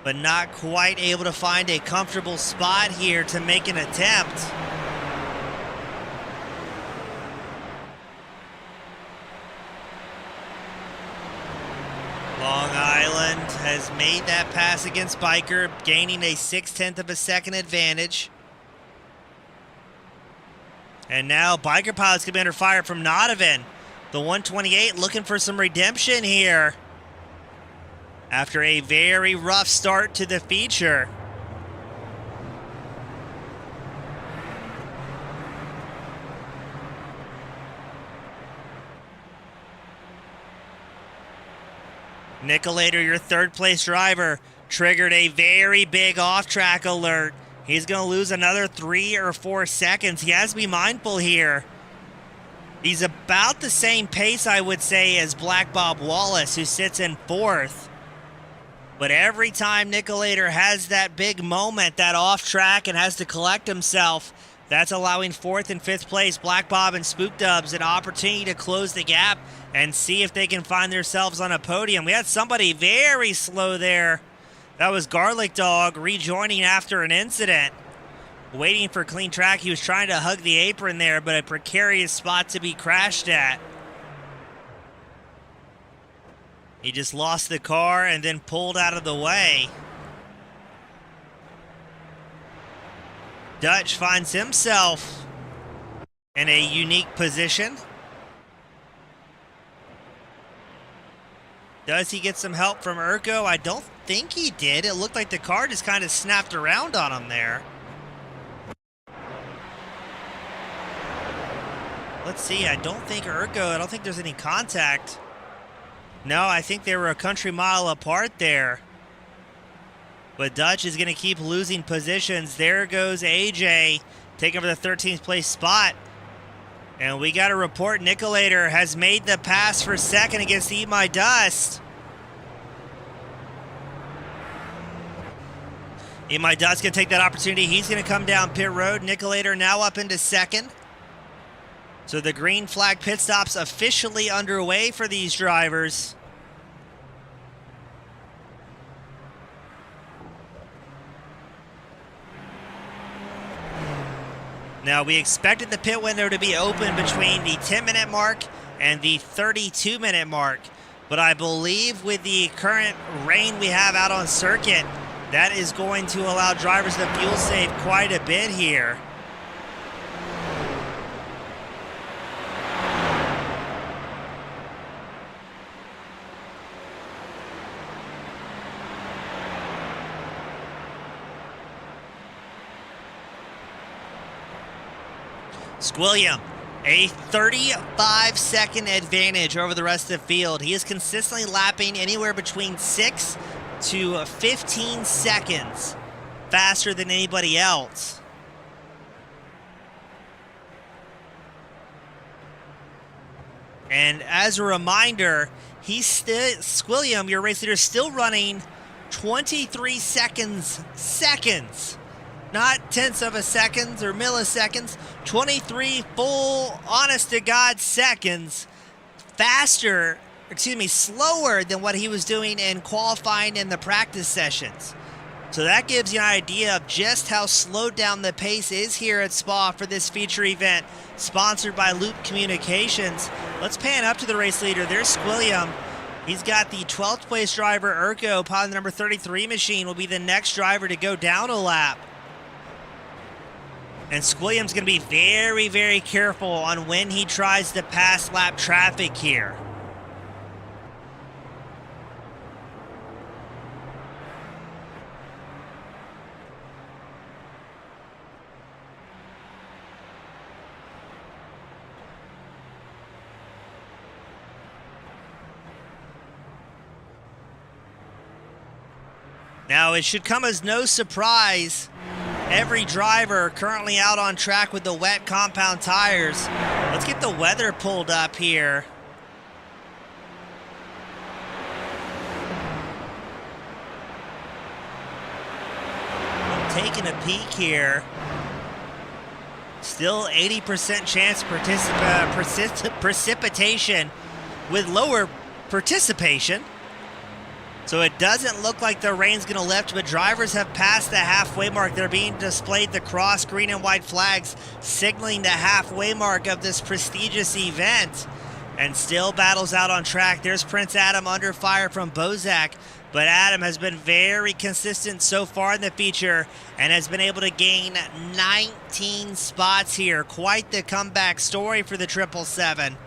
but not quite able to find a comfortable spot here to make an attempt. Long Island has made that pass against Biker, gaining a 0.6 of a second advantage. And now Biker Pilot's going to be under fire from Nodovan. The 128 looking for some redemption here after a very rough start to the feature. Nicolator, your 3rd place driver, triggered a very big off-track alert. He's going to lose another 3 or 4 seconds. He has to be mindful here. He's about the same pace, I would say, as Black Bob Wallace, who sits in 4th. But every time Nicolator has that big moment, that off-track, and has to collect himself, that's allowing 4th and 5th place Black Bob and Spook Dubs an opportunity to close the gap and see if they can find themselves on a podium. We had somebody very slow there. That was Garlic Dog rejoining after an incident. waiting for clean track. He was trying to hug the apron there, but a precarious spot to be crashed at. He just lost the car and then pulled out of the way. Dutch finds himself in a unique position. Does he get some help from Urko? I don't think he did. It looked like the car just kind of snapped around on him there. Let's see. I don't think there's any contact. No, I think they were a country mile apart there. But Dutch is going to keep losing positions. There goes AJ taking over the 13th place spot. And we got a report Nicolator has made the pass for second against Eat My Dust. Eat My Dust going to take that opportunity. He's going to come down pit road. Nicolator now up into second. So the green flag pit stop's officially underway for these drivers. Now, we expected the pit window to be open between the 10-minute mark and the 32-minute mark. But I believe with the current rain we have out on circuit, that is going to allow drivers to fuel save quite a bit here. Squilliam, a 35-second advantage over the rest of the field. He is consistently lapping anywhere between 6 to 15 seconds faster than anybody else. And as a reminder, Squilliam, your race leader, is still running 23 seconds. Not tenths of a seconds or milliseconds, 23 full, honest-to-God seconds slower than what he was doing in qualifying in the practice sessions. So that gives you an idea of just how slowed down the pace is here at Spa for this feature event, sponsored by Loop Communications. Let's pan up to the race leader. There's Squilliam. He's got the 12th place driver, Urko, upon the number 33 machine, will be the next driver to go down a lap. And Squilliam's going to be very, very careful on when he tries to pass lap traffic here. Now, it should come as no surprise. Every driver currently out on track with the wet compound tires. Let's get the weather pulled up here. I'm taking a peek here. Still 80% chance precipitation with lower participation. So it doesn't look like the rain's going to lift, but drivers have passed the halfway mark. They're being displayed the cross, green, and white flags, signaling the halfway mark of this prestigious event. And still battles out on track. There's Prince Adam under fire from Bozak, but Adam has been very consistent so far in the feature and has been able to gain 19 spots here. Quite the comeback story for the 777.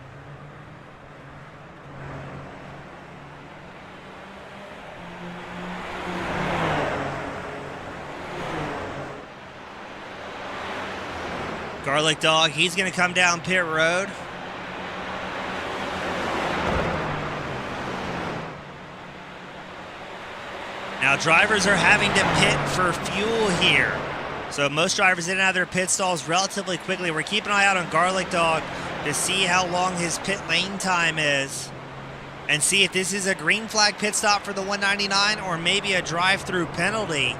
Garlic Dog, he's going to come down pit road. Now drivers are having to pit for fuel here. So most drivers in and out of their pit stalls relatively quickly. We're keeping an eye out on Garlic Dog to see how long his pit lane time is. And see if this is a green flag pit stop for the 199 or maybe a drive-through penalty.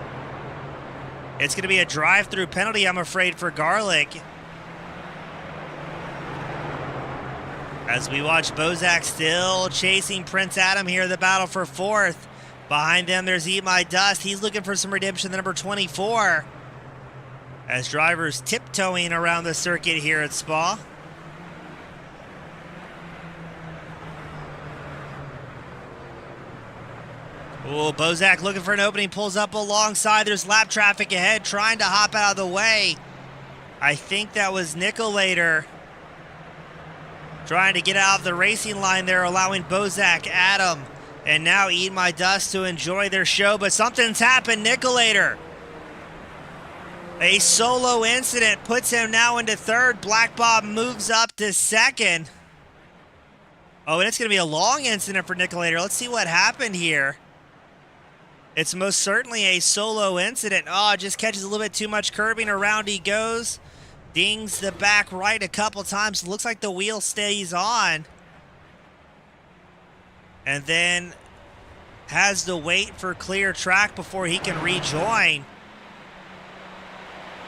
It's going to be a drive-through penalty, I'm afraid, for Garlic. As we watch Bozak still chasing Prince Adam here, the battle for fourth. Behind them, there's Eat My Dust. He's looking for some redemption, the number 24. as drivers tiptoeing around the circuit here at Spa. Oh, Bozak looking for an opening, pulls up alongside. There's lap traffic ahead, trying to hop out of the way. I think that was Nicolator trying to get out of the racing line there, allowing Bozak, Adam, and now Eat My Dust to enjoy their show. But something's happened. Nicolator, a solo incident, puts him now into third. Black Bob moves up to second. Oh, and it's going to be a long incident for Nicolator. Let's see what happened here. It's most certainly a solo incident. Oh, just catches a little bit too much curbing. Around he goes. Dings the back right a couple times. Looks like the wheel stays on. And then has to wait for clear track before he can rejoin.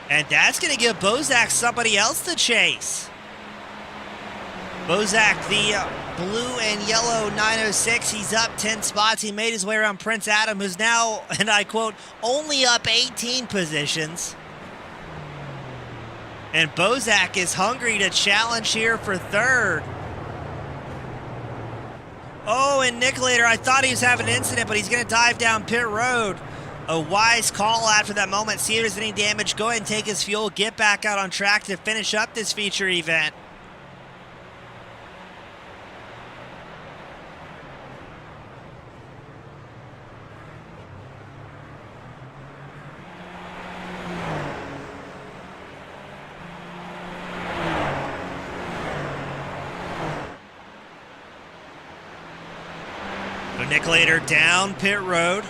And that's going to give Bozak somebody else to chase. Bozak, the blue and yellow 906, he's up 10 spots. He made his way around Prince Adam, who's now, and I quote, only up 18 positions. And Bozak is hungry to challenge here for third. Oh, and Nicolator, I thought he was having an incident, but he's going to dive down pit road. A wise call after that moment. See if there's any damage. Go ahead and take his fuel. Get back out on track to finish up this feature event. Nicolator down pit road.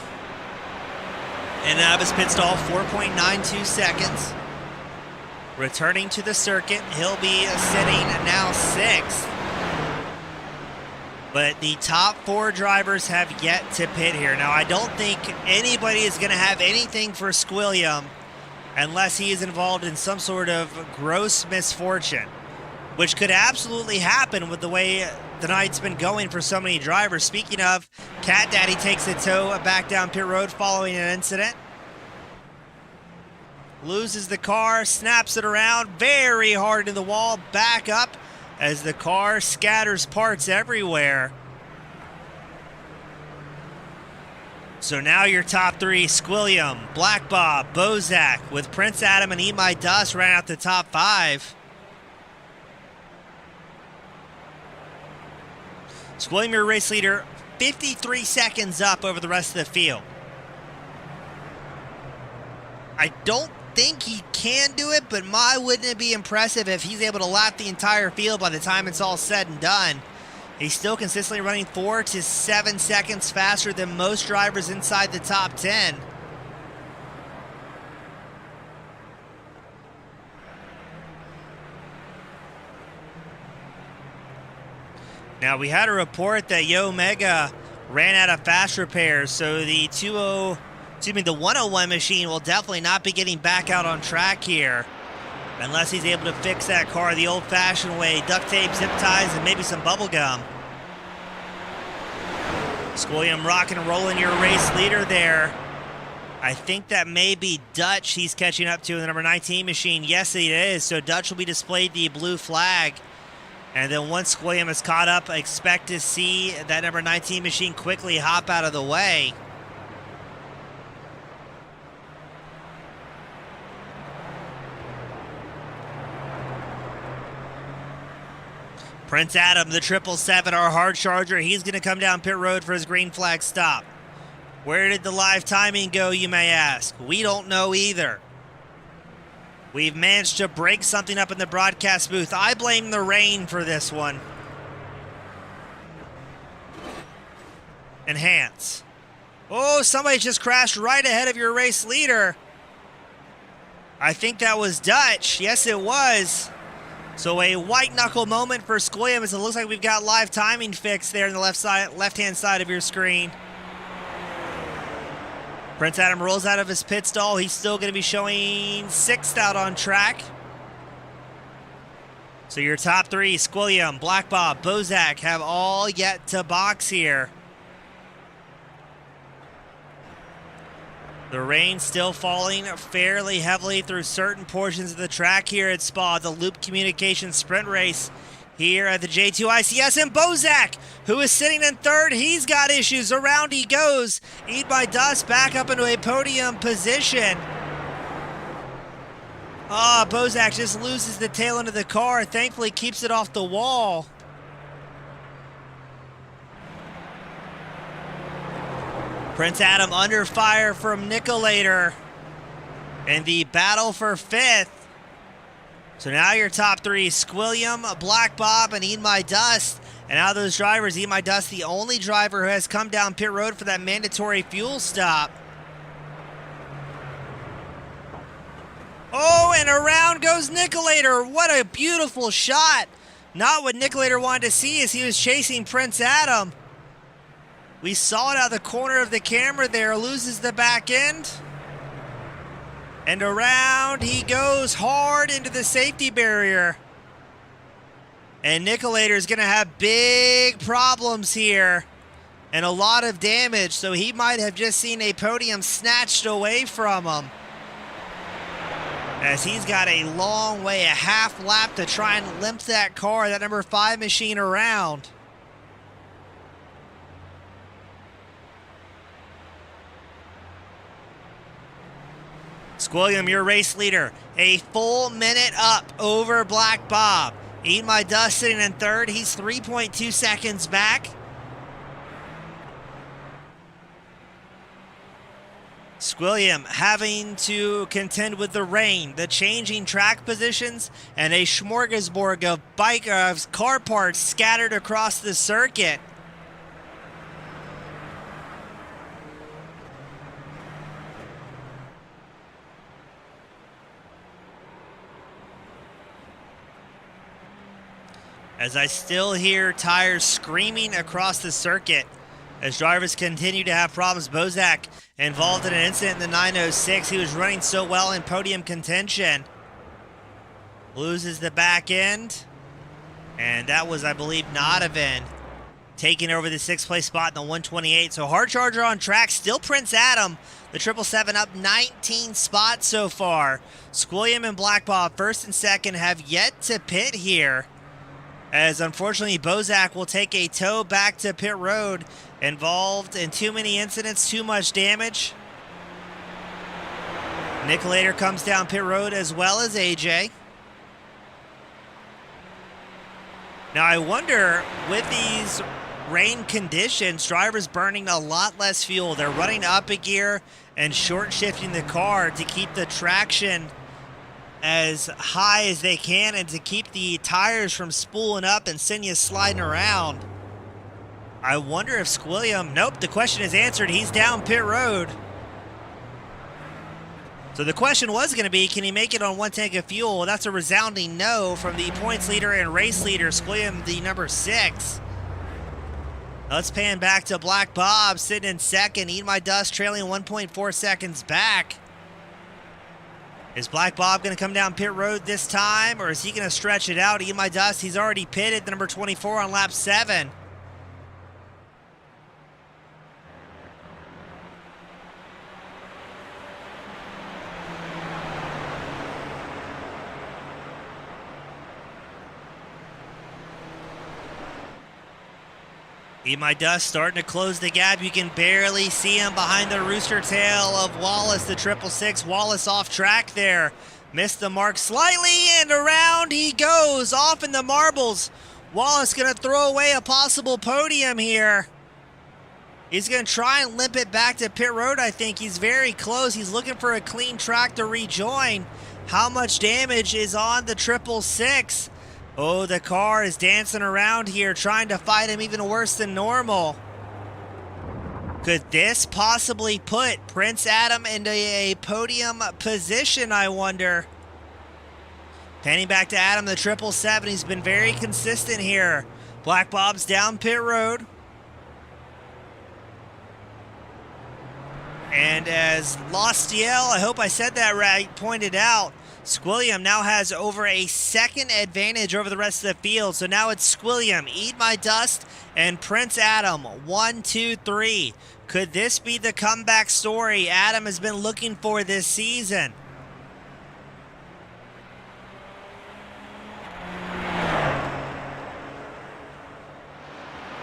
And out of his pit stall, 4.92 seconds. Returning to the circuit, he'll be sitting now 6th. But the top 4 drivers have yet to pit here. Now, I don't think anybody is going to have anything for Squilliam unless he is involved in some sort of gross misfortune, which could absolutely happen with the way the night's been going for so many drivers. Speaking of, Cat Daddy takes a tow back down pit road following an incident. Loses the car, snaps it around very hard in the wall, back up as the car scatters parts everywhere. So now your top 3, Squilliam, Black Bob, Bozak, with Prince Adam and Eat My Dust ran out the top 5. Squilliam, your race leader, 53 seconds up over the rest of the field. I don't think he can do it, but wouldn't it be impressive if he's able to lap the entire field by the time it's all said and done? He's still consistently running 4 to 7 seconds faster than most drivers inside the top 10. Now, we had a report that Yo Mega ran out of fast repairs, so the 101 machine will definitely not be getting back out on track here unless he's able to fix that car the old-fashioned way, duct tape, zip ties, and maybe some bubble gum. Squilliam rocking and rolling, your race leader there. I think that may be Dutch he's catching up to in the number 19 machine. Yes, it is. So Dutch will be displayed the blue flag. And then once Squilliam is caught up, I expect to see that number 19 machine quickly hop out of the way. Prince Adam, the 777, our hard charger, he's going to come down pit road for his green flag stop. Where did the live timing go, you may ask? We don't know either. We've managed to break something up in the broadcast booth. I blame the rain for this one. Enhance. Oh, somebody just crashed right ahead of your race leader. I think that was Dutch. Yes, it was. So a white knuckle moment for Squilliam as it looks like we've got live timing fixed there in the left-hand side of your screen. Prince Adam rolls out of his pit stall. He's still going to be showing 6th out on track. So your top 3, Squilliam, Black Bob, Bozak, have all yet to box here. The rain still falling fairly heavily through certain portions of the track here at Spa, the Loop Communication Sprint Race here at the J2ICS. And Bozak, who is sitting in third, he's got issues. Around he goes. Eat by Dust back up into a podium position. Bozak just loses the tail end of the car. Thankfully keeps it off the wall. Prince Adam under fire from Nicolator in the battle for fifth. So now your top three, Squilliam, Black Bob, and Eat My Dust. And out of those drivers, Eat My Dust, the only driver who has come down pit road for that mandatory fuel stop. Oh, and around goes Nicolator. What a beautiful shot. Not what Nicolator wanted to see as he was chasing Prince Adam. We saw it out of the corner of the camera there. Loses the back end. And around he goes hard into the safety barrier. And Nicolator is going to have big problems here. And a lot of damage. So he might have just seen a podium snatched away from him. As he's got a long way, a half lap to try and limp that car, that number 5 machine around. Squilliam, your race leader, a full minute up over Black Bob. Eat My Dust sitting in third. He's 3.2 seconds back. Squilliam having to contend with the rain, the changing track positions, and a smorgasbord of car parts scattered across the circuit. As I still hear tires screaming across the circuit as drivers continue to have problems. Bozak involved in an incident in the 906. He was running so well in podium contention. Loses the back end. And that was, I believe, Nodovan taking over the 6th place spot in the 128. So hard charger on track. Still Prince Adam. The 777 up 19 spots so far. Squilliam and Black Bob, first and second, have yet to pit here. As unfortunately Bozak will take a tow back to pit road. Involved in too many incidents, too much damage. Nicolator comes down pit road as well as AJ. Now I wonder, with these rain conditions, drivers burning a lot less fuel. They're running up a gear and short shifting the car to keep the traction as high as they can and to keep the tires from spooling up and send you sliding around. I wonder if Squilliam... Nope, the question is answered. He's down pit road. So the question was going to be, can he make it on one tank of fuel? Well, that's a resounding no from the points leader and race leader, Squilliam, the number 6. Let's pan back to Black Bob, sitting in second. Eat My Dust trailing 1.4 seconds back. Is Black Bob going to come down pit road this time, or is he going to stretch it out? Eat My Dust, he's already pitted, the number 24 on lap 7. Eat My Dust starting to close the gap. You can barely see him behind the rooster tail of Wallace, the 666. Wallace off track there. Missed the mark slightly, and around he goes. Off in the marbles. Wallace going to throw away a possible podium here. He's going to try and limp it back to pit road, I think. He's very close. He's looking for a clean track to rejoin. How much damage is on the 666? Oh, the car is dancing around here, trying to fight him even worse than normal. Could this possibly put Prince Adam into a podium position, I wonder? Panning back to Adam, the 777. He's been very consistent here. Black Bob's down pit road. And as Lostiel, I hope I said that right, pointed out, Squilliam now has over a second advantage over the rest of the field. So now it's Squilliam, Eat My Dust, and Prince Adam. 1, 2, 3. Could this be the comeback story Adam has been looking for this season?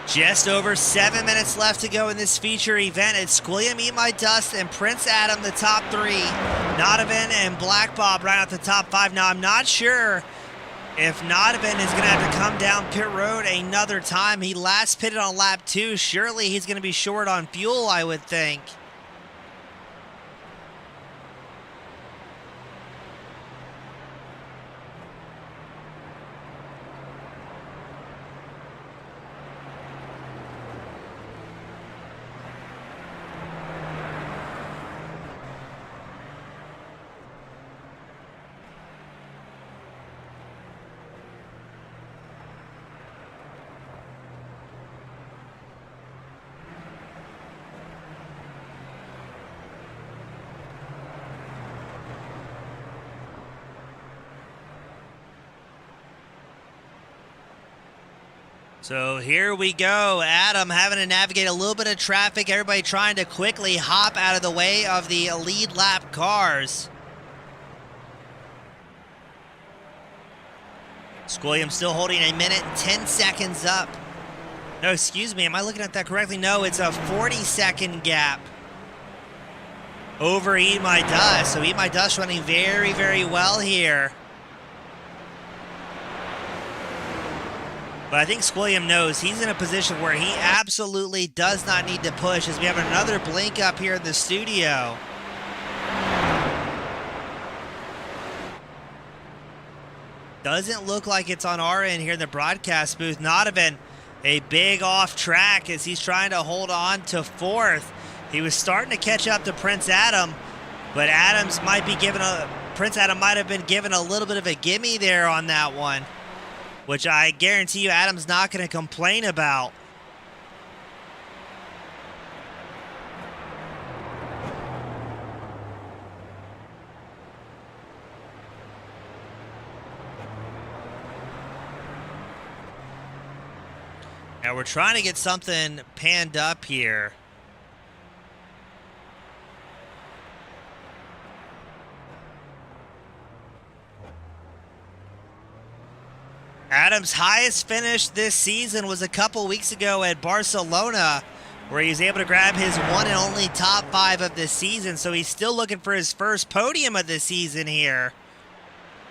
Just over 7 minutes left to go in this feature event. It's Squilliam, Eat My Dust, and Prince Adam, the top 3. Nodovan and Black Bob right out the top 5. Now, I'm not sure if Nodovan is going to have to come down pit road another time. He last pitted on lap 2. Surely he's going to be short on fuel, I would think. So here we go. Adam having to navigate a little bit of traffic. Everybody trying to quickly hop out of the way of the lead lap cars. Squilliam still holding 1 minute and 10 seconds up. No, excuse me. Am I looking at that correctly? No, it's a 40-second gap over Eat My Dust. So Eat My Dust running very, very well here. But I think Squilliam knows he's in a position where he absolutely does not need to push, as we have another blink up here in the studio. Doesn't look like it's on our end here in the broadcast booth. Nodovan, a big off track as he's trying to hold on to 4th. He was starting to catch up to Prince Adam, but Prince Adam might have been given a little bit of a gimme there on that one, which I guarantee you Adam's not going to complain about. Now we're trying to get something panned up here. Adam's highest finish this season was a couple weeks ago at Barcelona, where he was able to grab his one and only top 5 of the season. So he's still looking for his first podium of the season here.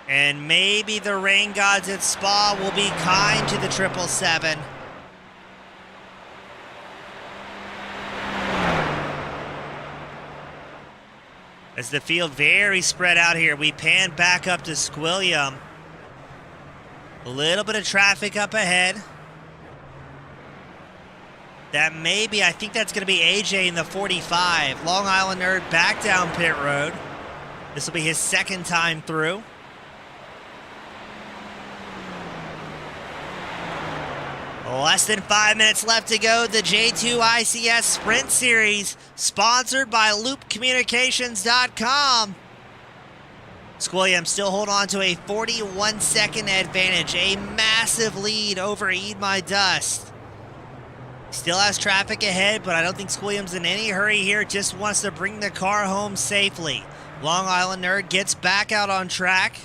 And maybe the rain gods at Spa will be kind to the 777. As the field very spread out here, we pan back up to Squilliam. A little bit of traffic up ahead. That may be, I think that's going to be AJ in the 45. Long Island Nerd back down pit road. This will be his second time through. Less than 5 minutes left to go. The J2ICS Sprint Series, sponsored by loopcommunications.com. Squilliam still hold on to a 41-second advantage, a massive lead over Eat My Dust. Still has traffic ahead, but I don't think Squilliam's in any hurry here. Just wants to bring the car home safely. Long Island Nerd gets back out on track.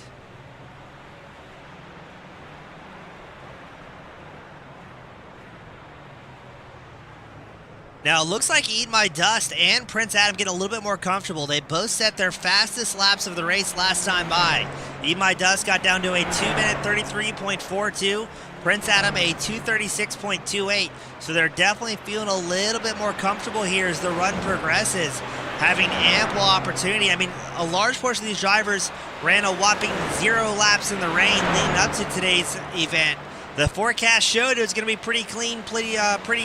Now, it looks like Eat My Dust and Prince Adam getting a little bit more comfortable. They both set their fastest laps of the race last time by. Eat My Dust got down to a 2-minute 33.42. Prince Adam a 2:36.28. So they're definitely feeling a little bit more comfortable here as the run progresses, having ample opportunity. I mean, a large portion of these drivers ran a whopping 0 laps in the rain leading up to today's event. The forecast showed it was going to be pretty clean, pretty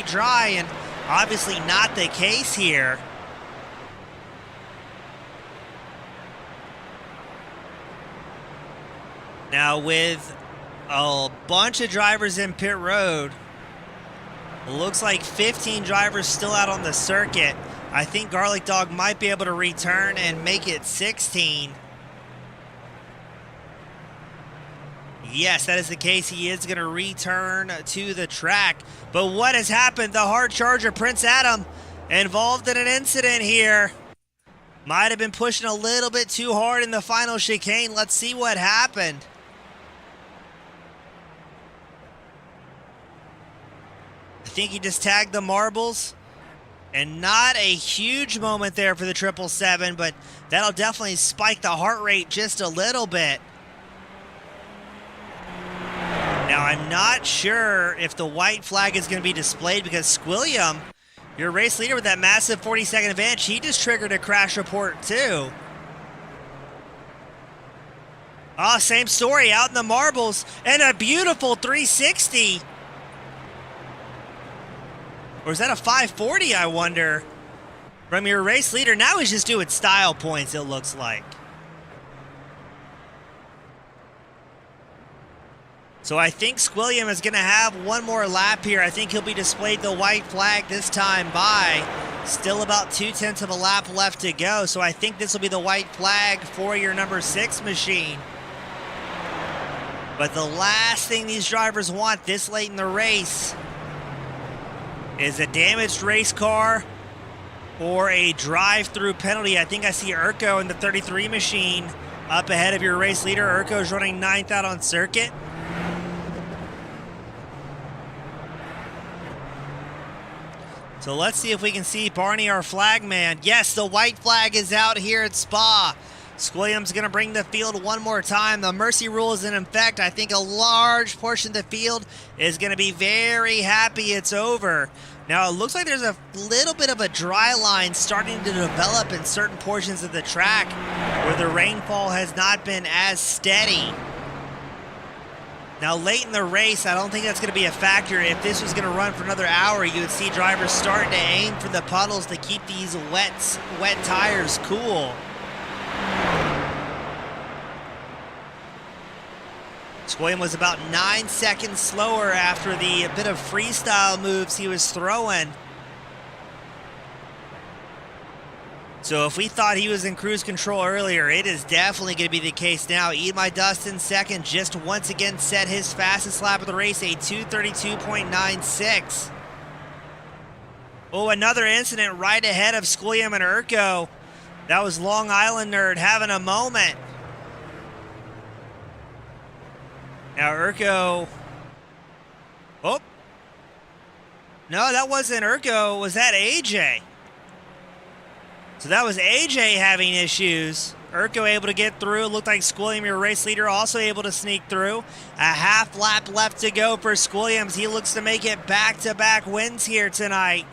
dry, and obviously not the case here. Now with a bunch of drivers in pit road, looks like 15 drivers still out on the circuit. I think Garlic Dog might be able to return and make it 16. Yes, that is the case. He is going to return to the track. But what has happened? The hard charger, Prince Adam, involved in an incident here. Might have been pushing a little bit too hard in the final chicane. Let's see what happened. I think he just tagged the marbles. And not a huge moment there for the 777, but that'll definitely spike the heart rate just a little bit. Now, I'm not sure if the white flag is going to be displayed because Squilliam, your race leader with that massive 40-second advantage, he just triggered a crash report too. Oh, same story, out in the marbles, and a beautiful 360. Or is that a 540, I wonder? From your race leader. Now he's just doing style points, it looks like. So I think Squilliam is going to have one more lap here. I think he'll be displayed the white flag this time by. Still about 0.2 of a lap left to go. So I think this will be the white flag for your number 6 machine. But the last thing these drivers want this late in the race is a damaged race car or a drive-through penalty. I think I see Urko in the 33 machine up ahead of your race leader. Urko's running 9th out on circuit. So let's see if we can see Barney, our flag man. Yes, the white flag is out here at Spa. Squilliam's going to bring the field one more time. The mercy rule is in effect. I think a large portion of the field is going to be very happy it's over. Now, it looks like there's a little bit of a dry line starting to develop in certain portions of the track where the rainfall has not been as steady. Now, late in the race, I don't think that's going to be a factor. If this was going to run for another hour, you would see drivers starting to aim for the puddles to keep these wet tires cool. Squilliam was about 9 seconds slower after the bit of freestyle moves he was throwing. So if we thought he was in cruise control earlier, it is definitely going to be the case now. Eat My Dust in second, just once again set his fastest lap of the race, a 2:32.96. Oh, another incident right ahead of Squilliam and Urko. That was Long Island Nerd having a moment. Now Urko. Oh. No, that wasn't Urko. Was that AJ? So that was AJ having issues. Urko able to get through. Looked like Squilliam, your race leader, also able to sneak through. A half lap left to go for Squilliams. He looks to make it back-to-back wins here tonight.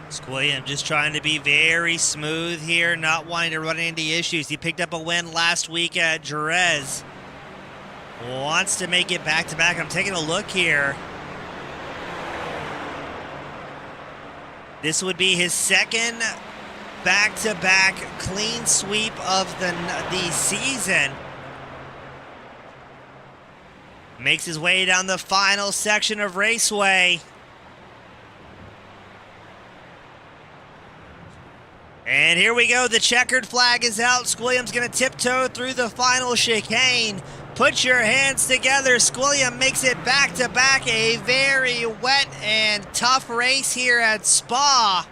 Squilliam just trying to be very smooth here, not wanting to run into issues. He picked up a win last week at Jerez. Wants to make it back-to-back. I'm taking a look here. This would be his second back-to-back clean sweep of the season. Makes his way down the final section of Raceway. And here we go, the checkered flag is out. Squilliam's going to tiptoe through the final chicane. Put your hands together. Squilliam makes it back-to-back. A very wet and tough race here at Spa.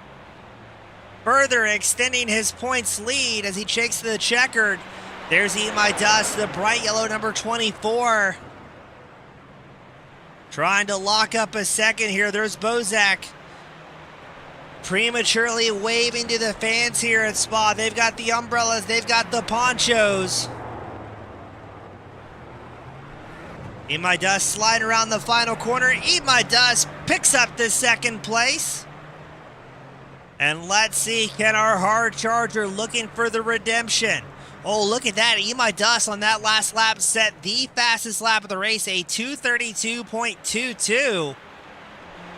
Further extending his points lead as he shakes the checkered. There's Eat My Dust, the bright yellow number 24. Trying to lock up a second here. There's Bozak. Prematurely waving to the fans here at Spa. They've got the umbrellas, they've got the ponchos. Eat My Dust sliding around the final corner. Eat My Dust picks up the second place. And let's see, can our hard charger looking for the redemption? Oh, look at that. Eat My Dust on that last lap set the fastest lap of the race, a 2:32.22.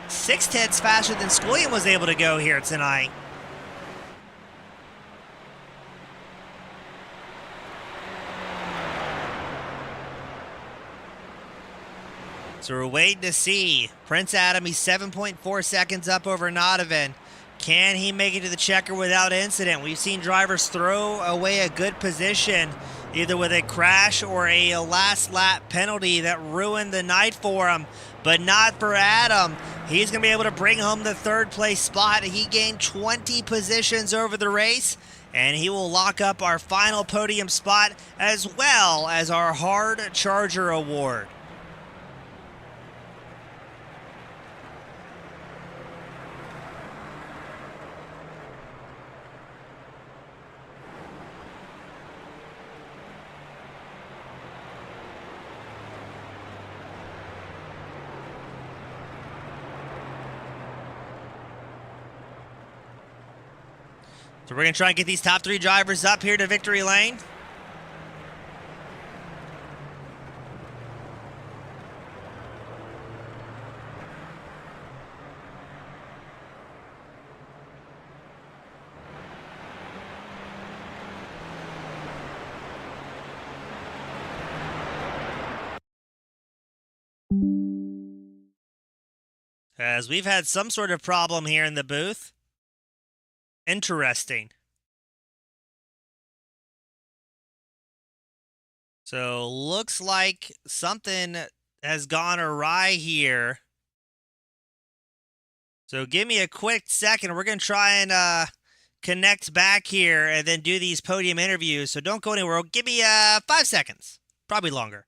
6/10 faster than Squilliam was able to go here tonight. So we're waiting to see. Prince Adam, he's 7.4 seconds up over Nodovan. Can he make it to the checker without incident? We've seen drivers throw away a good position, either with a crash or a last lap penalty that ruined the night for him, but not for Adam. He's going to be able to bring home the third place spot. He gained 20 positions over the race, and he will lock up our final podium spot as well as our Hard Charger Award. So we're going to try and get these top 3 drivers up here to victory lane. As we've had some sort of problem here in the booth. Interesting. So looks like something has gone awry here. So give me a quick second. We're going to try and connect back here and then do these podium interviews. So don't go anywhere. Give me 5 seconds. Probably longer.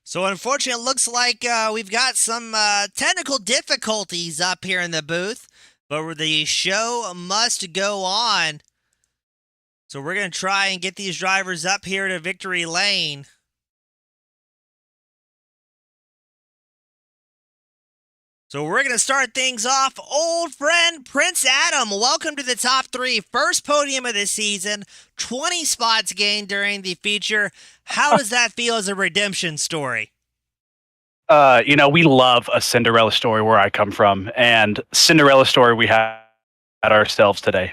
So unfortunately, it looks like we've got some technical difficulties up here in the booth, but the show must go on. So we're going to try and get these drivers up here to victory lane. So we're going to start things off. Old friend Prince Adam, welcome to the top 3. First podium of the season, 20 spots gained during the feature. How does that feel as a redemption story? We love a Cinderella story where I come from, and Cinderella story we had ourselves today.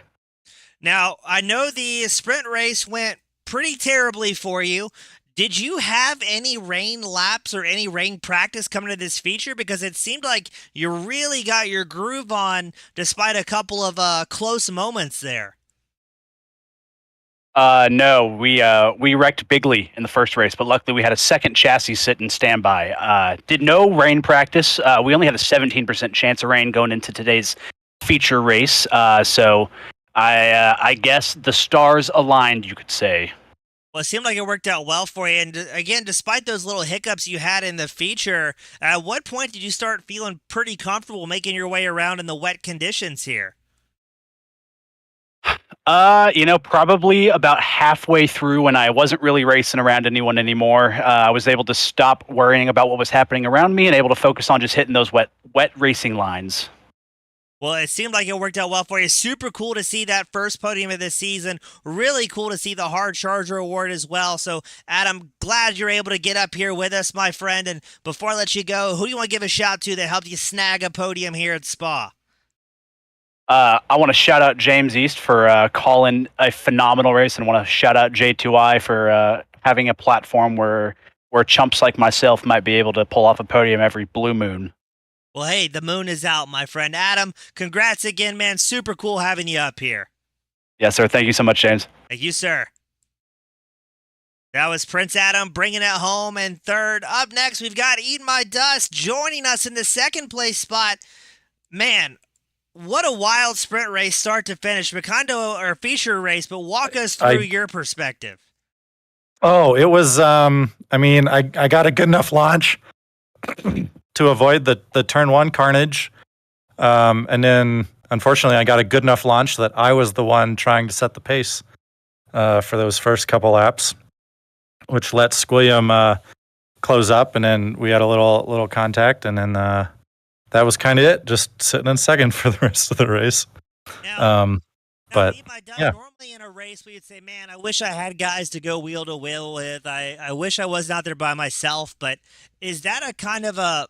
Now, I know the sprint race went pretty terribly for you. Did you have any rain laps or any rain practice coming to this feature? Because it seemed like you really got your groove on despite a couple of close moments there. No, we wrecked bigly in the first race, but luckily we had a second chassis sit in standby. Did no rain practice. We only had a 17% chance of rain going into today's feature race. So I guess the stars aligned, you could say. Well, it seemed like it worked out well for you. And again, despite those little hiccups you had in the feature, at what point did you start feeling pretty comfortable making your way around in the wet conditions here? Probably about halfway through when I wasn't really racing around anyone anymore. I was able to stop worrying about what was happening around me and able to focus on just hitting those wet racing lines. Well, it seemed like it worked out well for you. Super cool to see that first podium of the season. Really cool to see the Hard Charger Award as well. So, Adam, glad you're able to get up here with us, my friend. And before I let you go, who do you want to give a shout to that helped you snag a podium here at Spa? I want to shout out James East for calling a phenomenal race, and want to shout out J2I for having a platform where chumps like myself might be able to pull off a podium every blue moon. Well, hey, the moon is out, my friend. Adam, congrats again, man. Super cool having you up here. Yes, sir. Thank you so much, James. Thank you, sir. That was Prince Adam bringing it home in third. Up next, we've got Eat My Dust joining us in the second place spot. Man, what a wild sprint race start to finish. Macondo or feature race, but walk us through your perspective. Oh, it was, I got a good enough launch to avoid the turn one carnage. And then, unfortunately, I got a good enough launch that I was the one trying to set the pace for those first couple laps, which let Squilliam close up, and then we had a little contact, and then that was kind of it, just sitting in second for the rest of the race. But yeah. Normally in a race, we would say, man, I wish I had guys to go wheel to wheel with. I wish I wasn't out there by myself. But is that a kind of a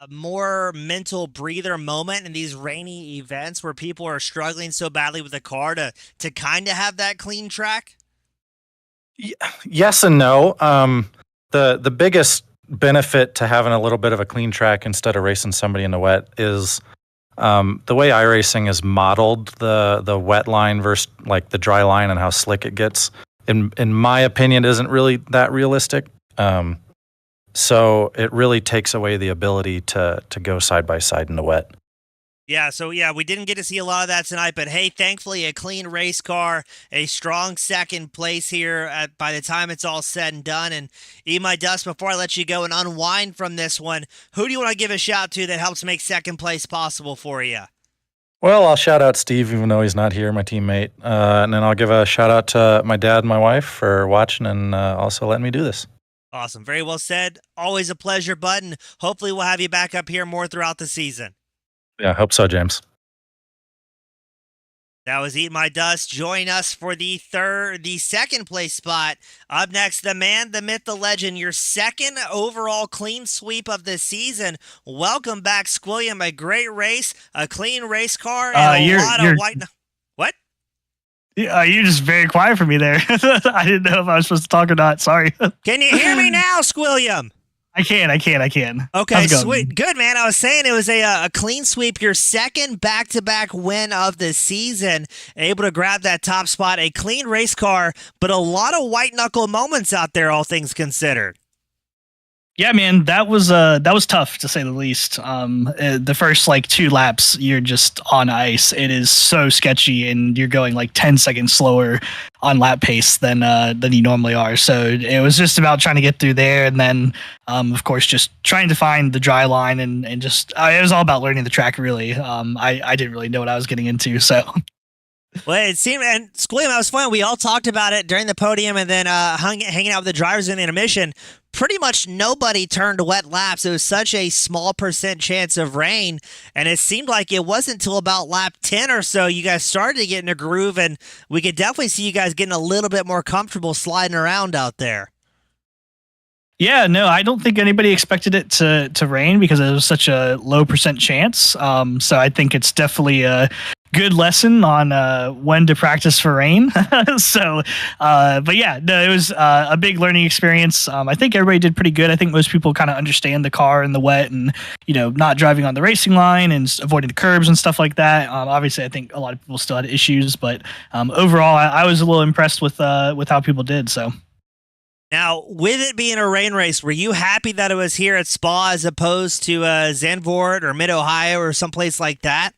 more mental breather moment in these rainy events where people are struggling so badly with the car to kind of have that clean track? Yes and no. The biggest benefit to having a little bit of a clean track instead of racing somebody in the wet is the way iRacing is modeled, the wet line versus like the dry line and how slick it gets, in my opinion, isn't really that realistic. So it really takes away the ability to go side by side in the wet. Yeah, so we didn't get to see a lot of that tonight, but hey, thankfully a clean race car, a strong second place here by the time it's all said and done. And Eat My Dust, before I let you go and unwind from this one, who do you want to give a shout to that helps make second place possible for you? Well, I'll shout out Steve, even though he's not here, my teammate. And then I'll give a shout out to my dad and my wife for watching and also letting me do this. Awesome. Very well said. Always a pleasure, bud. And hopefully we'll have you back up here more throughout the season. Yeah, I hope so, James. That was Eat My Dust. Join us for the second place spot. Up next, the man, the myth, the legend, your second overall clean sweep of the season. Welcome back, Squilliam. A great race, a clean race car, and a lot of white. What? You're just very quiet for me there. I didn't know if I was supposed to talk or not. Sorry. Can you hear me now, Squilliam? I can. Okay, sweet. Good, man. I was saying it was a clean sweep, your second back-to-back win of the season, able to grab that top spot, a clean race car, but a lot of white-knuckle moments out there, all things considered. Yeah, man, that was tough to say the least. The first like 2 laps, you're just on ice. It is so sketchy, and you're going like 10 seconds slower on lap pace than you normally are. So it was just about trying to get through there, and then of course just trying to find the dry line, and just it was all about learning the track. Really, I didn't really know what I was getting into, so. Well, it seemed, and Squilliam, that was fun. We all talked about it during the podium and then hanging out with the drivers in the intermission. Pretty much nobody turned wet laps. It was such a small % chance of rain, and it seemed like it wasn't until about lap 10 or so you guys started to get in a groove, and we could definitely see you guys getting a little bit more comfortable sliding around out there. Yeah, no, I don't think anybody expected it to rain because it was such a low % chance. So I think it's definitely a good lesson on when to practice for rain. So, but yeah, no, it was a big learning experience. I think everybody did pretty good. I think most people kind of understand the car in the wet and, not driving on the racing line and avoiding the curbs and stuff like that. Obviously, I think a lot of people still had issues, but overall, I was a little impressed with how people did. So. Now, with it being a rain race, were you happy that it was here at Spa as opposed to Zandvoort or Mid-Ohio or someplace like that?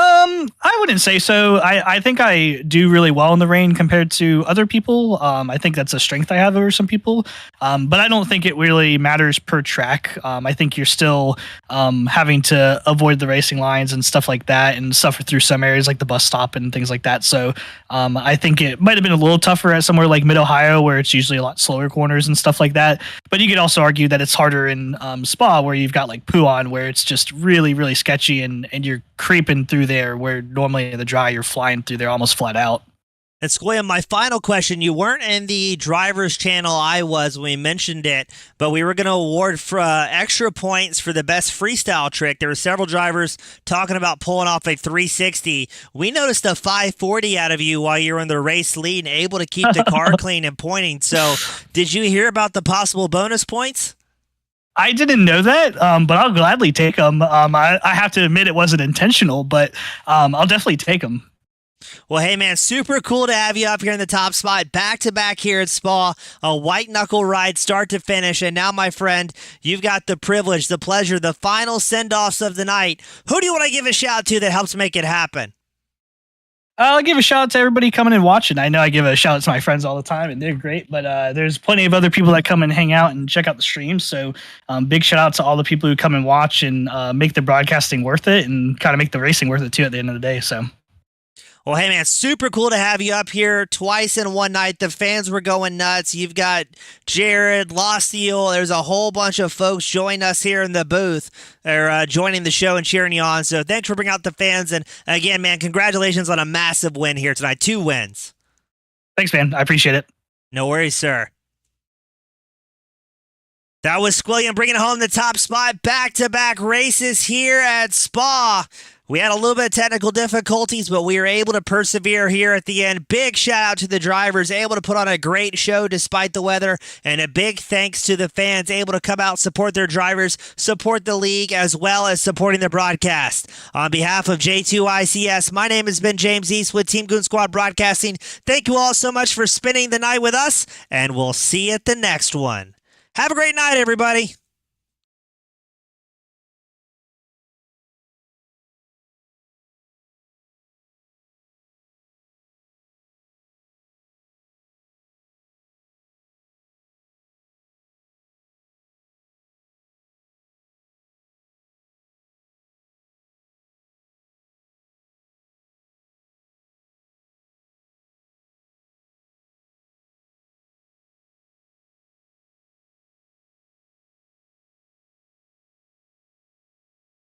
I wouldn't say so. I think I do really well in the rain compared to other people. I think that's a strength I have over some people. But I don't think it really matters per track. I think you're still having to avoid the racing lines and stuff like that and suffer through some areas like the bus stop and things like that. So I think it might have been a little tougher at somewhere like Mid-Ohio where it's usually a lot slower corners and stuff like that. But you could also argue that it's harder in Spa where you've got like Puan where it's just really, really sketchy and you're creeping through there where normally in the dry you're flying through there almost flat out. And Squilliam, my final question, you weren't in the driver's channel I was when we mentioned it, but we were going to award for extra points for the best freestyle trick. There were several drivers talking about pulling off a 360. We noticed a 540 out of you while you were in the race lead and able to keep the car clean and pointing. So did you hear about the possible bonus points? I didn't know that, but I'll gladly take them. I have to admit it wasn't intentional, but I'll definitely take them. Well, hey, man, super cool to have you up here in the top spot, back-to-back here at Spa, a white-knuckle ride start to finish, and now, my friend, you've got the privilege, the pleasure, the final send-offs of the night. Who do you want to give a shout to that helps make it happen? I'll give a shout out to everybody coming and watching. I know I give a shout out to my friends all the time, and they're great, but there's plenty of other people that come and hang out and check out the stream. So big shout out to all the people who come and watch and make the broadcasting worth it and kind of make the racing worth it, too, at the end of the day. So. Well, hey, man, super cool to have you up here twice in one night. The fans were going nuts. You've got Jared, Lost Eel. There's a whole bunch of folks joining us here in the booth. They're joining the show and cheering you on. So thanks for bringing out the fans. And again, man, congratulations on a massive win here tonight. 2 wins. Thanks, man. I appreciate it. No worries, sir. That was Squilliam bringing home the top spot. Back-to-back races here at Spa. We had a little bit of technical difficulties, but we were able to persevere here at the end. Big shout out to the drivers, able to put on a great show despite the weather, and a big thanks to the fans, able to come out, support their drivers, support the league, as well as supporting the broadcast. On behalf of J2ICS, my name has been James East with Team Goon Squad Broadcasting. Thank you all so much for spending the night with us, and we'll see you at the next one. Have a great night, everybody.